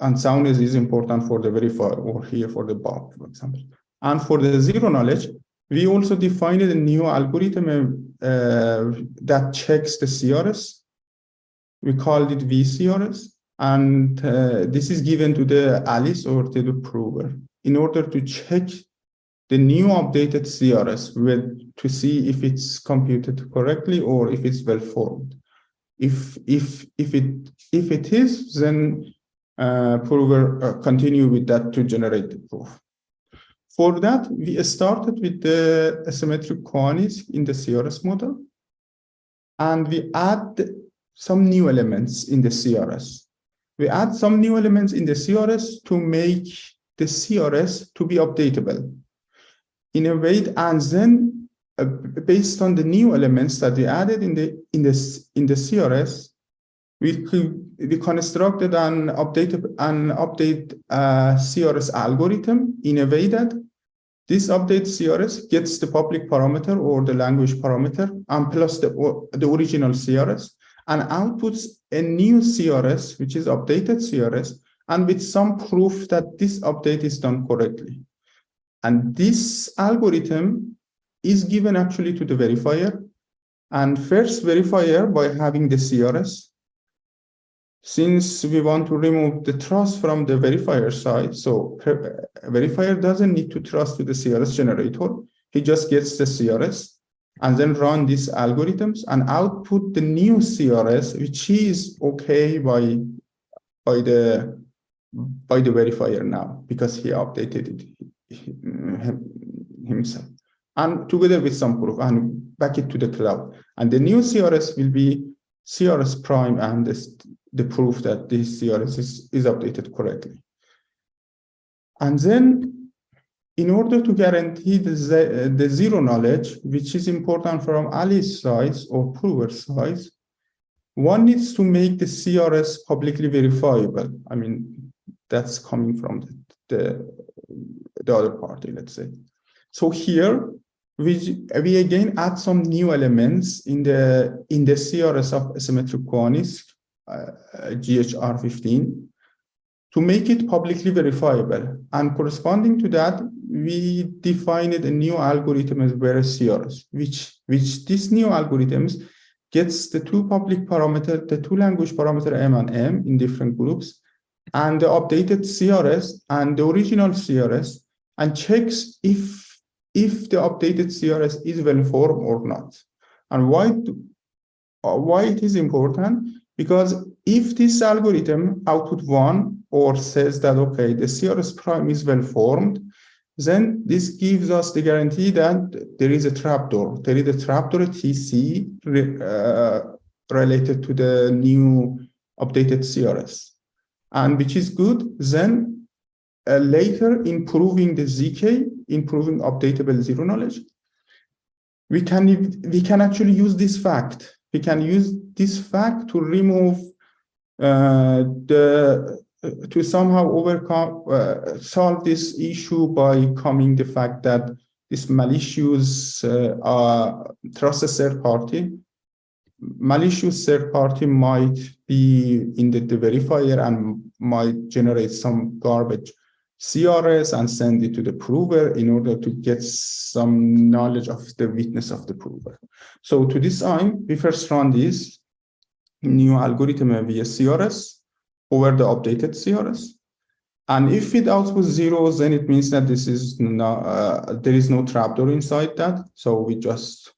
And soundness is important for the verifier, or here for the Bob, for example. And for the zero knowledge, we also defined a new algorithm that checks the CRS. We called it VCRS, and this is given to the Alice or to the prover in order to check the new updated CRS to see if it's computed correctly or if it's well formed. If it is, then prover continue with that to generate the proof. For that, we started with the asymmetric quantities in the CRS model, and we add some new elements in the CRS. We add some new elements in the CRS to make the CRS to be updatable in a way, and then based on the new elements that we added in the CRS, we constructed an update CRS algorithm in a way that this update CRS gets the public parameter or the language parameter and plus the original CRS, and outputs a new CRS, which is updated CRS, and with some proof that this update is done correctly. And this algorithm is given actually to the verifier, and first verifier by having the CRS. Since we want to remove the trust from the verifier side, so verifier doesn't need to trust to the CRS generator. He just gets the CRS and then run these algorithms and output the new CRS, which is okay by the verifier now because he updated it himself, and together with some proof, and back it to the cloud. And the new CRS will be CRS prime and the proof that this CRS is updated correctly. And then, in order to guarantee the zero knowledge, which is important from Ali's side or prover's side, one needs to make the CRS publicly verifiable. I mean, that's coming from the other party, let's say. So here, we again add some new elements in the CRS of asymmetric coordinates, GHR15, to make it publicly verifiable. And corresponding to that, we defined a new algorithm as various CRS, which this new algorithms gets the two public parameter, the two language parameter M and M in different groups, and the updated CRS and the original CRS, and checks if the updated CRS is well formed or not. And why it is important? Because if this algorithm output 1 or says that, okay, the CRS prime is well formed, then this gives us the guarantee that there is a trapdoor. There is a trapdoor TC related to the new updated CRS. And which is good, then later improving the ZK, improving updatable zero knowledge, we can actually use this fact. We can use this fact to remove to somehow overcome, solve this issue by coming the fact that this malicious trusted third party, malicious third party might be in the verifier and might generate some garbage CRS and send it to the prover in order to get some knowledge of the witness of the prover. So to this end, we first run this new algorithm via CRS over the updated CRS. And if it outputs 0, then it means that this is not, there is no trapdoor inside that. So we just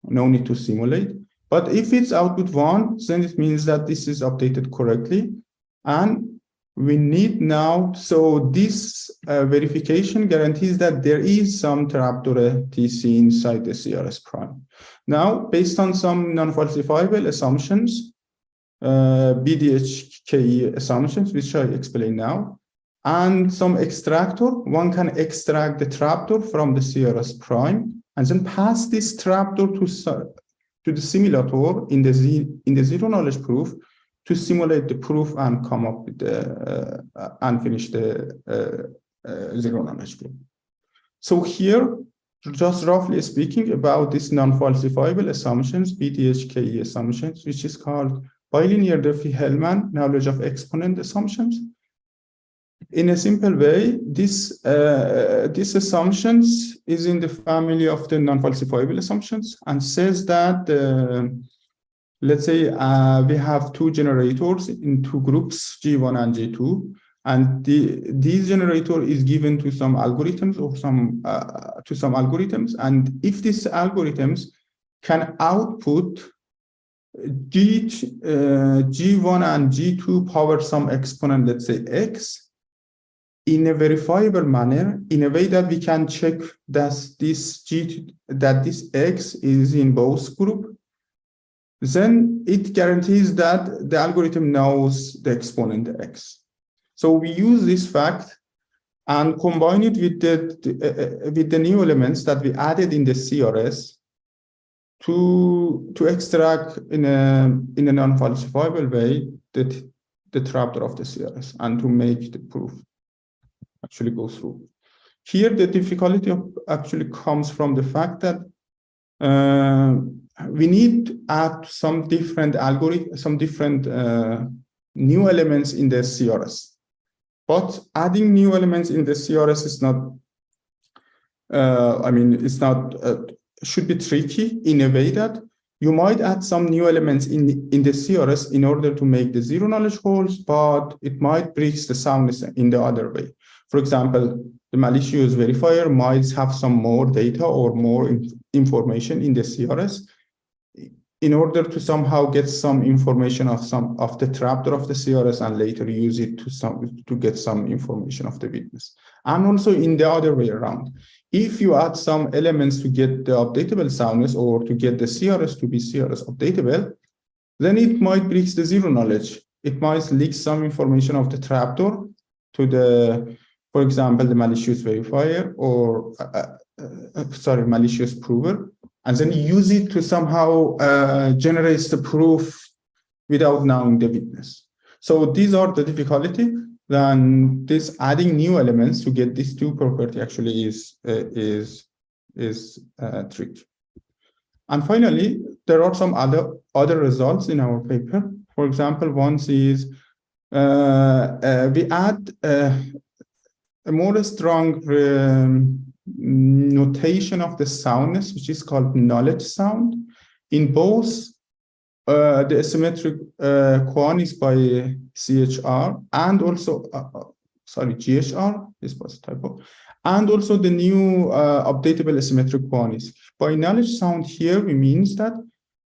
no need to simulate. But if it's output 1, then it means that this is updated correctly. And we need now, so this verification guarantees that there is some trapdoor TC inside the CRS prime. Now, based on some non-falsifiable assumptions, BDHKE assumptions, which I explain now, and some extractor, one can extract the trapdoor from the CRS prime and then pass this trapdoor to the simulator in the zero knowledge proof to simulate the proof and come up with the and finish the zero knowledge proof. So here, just roughly speaking about this non-falsifiable assumptions, BDHKE assumptions, which is called bilinear Diffie-Hellman knowledge of exponent assumptions. In a simple way, this assumptions is in the family of the non-falsifiable assumptions and says that, let's say we have two generators in two groups, G1 and G2, and this generator is given to some algorithms or to some algorithms, and if these algorithms can output G1 and G2 power some exponent, let's say X, in a verifiable manner, in a way that we can check that this X is in both groups, then it guarantees that the algorithm knows the exponent X. So we use this fact and combine it with the new elements that we added in the CRS to extract in a non-falsifiable way the trapdoor of the CRS and to make the proof actually go through. Here, the difficulty actually comes from the fact that we need to add some different algorithms, some different new elements in the CRS. But adding new elements in the CRS is not, it's not, should be tricky in a way that you might add some new elements in the CRS in order to make the zero knowledge holes, but it might break the soundness in the other way. For example, the malicious verifier might have some more data or more information in the CRS in order to somehow get some information of the trapdoor of the CRS and later use it to get some information of the witness. And also in the other way around. If you add some elements to get the updatable soundness or to get the CRS to be CRS updatable, then it might breach the zero knowledge it might leak some information of the trapdoor to the, for example, the malicious verifier or malicious prover, and then use it to somehow generate the proof without knowing the witness. So these are the difficulty. Then this adding new elements to get these two property actually is tricky. And finally, there are some other results in our paper. For example, one is we add a more strong notation of the soundness, which is called knowledge sound, in both the asymmetric quantities by CHR and also, GHR, this was a typo, and also the new updatable asymmetric quantities. By knowledge sound here, we means that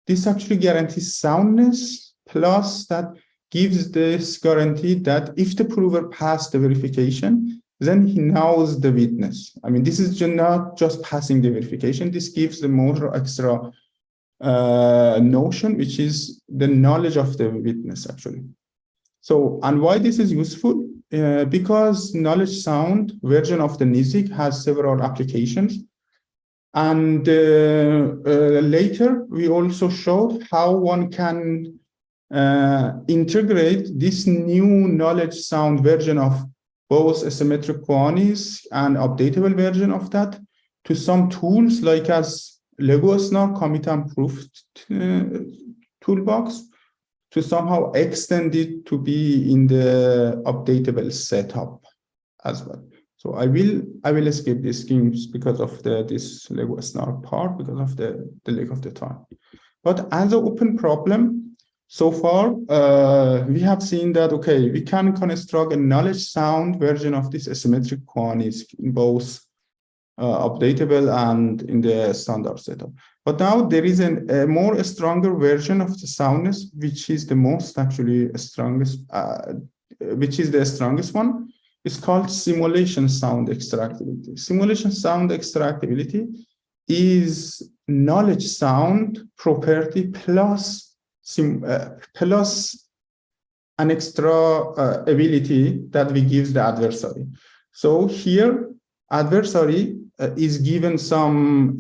this actually guarantees soundness, plus that gives this guarantee that if the prover passed the verification, then he knows the witness. I mean, this is not just passing the verification, this gives the more extra notion, which is the knowledge of the witness actually. So, and why this is useful? Because knowledge sound version of the NISIC has several applications. And later, we also showed how one can integrate this new knowledge sound version of both asymmetric quantities and updatable version of that to some tools like as LegoSNAR commit and proof toolbox to somehow extend it to be in the updatable setup as well. So I will skip these schemes because of this LegoSNAR part, because of the lack of the time. But as an open problem, so far we have seen that okay, we can construct a knowledge sound version of this asymmetric quantities in both updatable and in the standard setup. But now there is a more stronger version of the soundness, which is the most actually strongest, which is the strongest one. It's called simulation sound extractability. Simulation sound extractability is knowledge sound property plus an extra ability that we give the adversary. So here, adversary is given some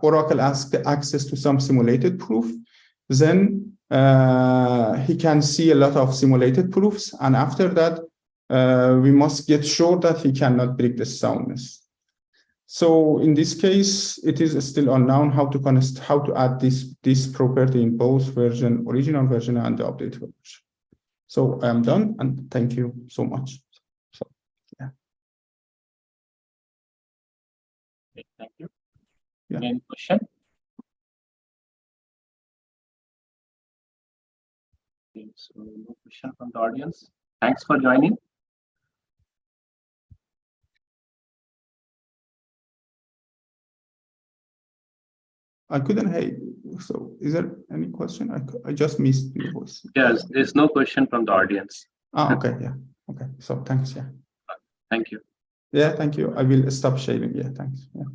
Oracle access to some simulated proof. Then he can see a lot of simulated proofs, and after that, we must get sure that he cannot break the soundness. So in this case, it is still unknown how to add this property in both original version and the updated version. So I am done, and thank you so much. So, yeah. Okay, thank you. Yeah. Any question? Okay, so no question from the audience. Thanks for joining. I couldn't hear you. So is there any question? I just missed your voice. Yes, there's no question from the audience. Okay, yeah. Okay, so thanks, yeah. Thank you. Yeah, thank you. I will stop sharing. Yeah, thanks. Yeah.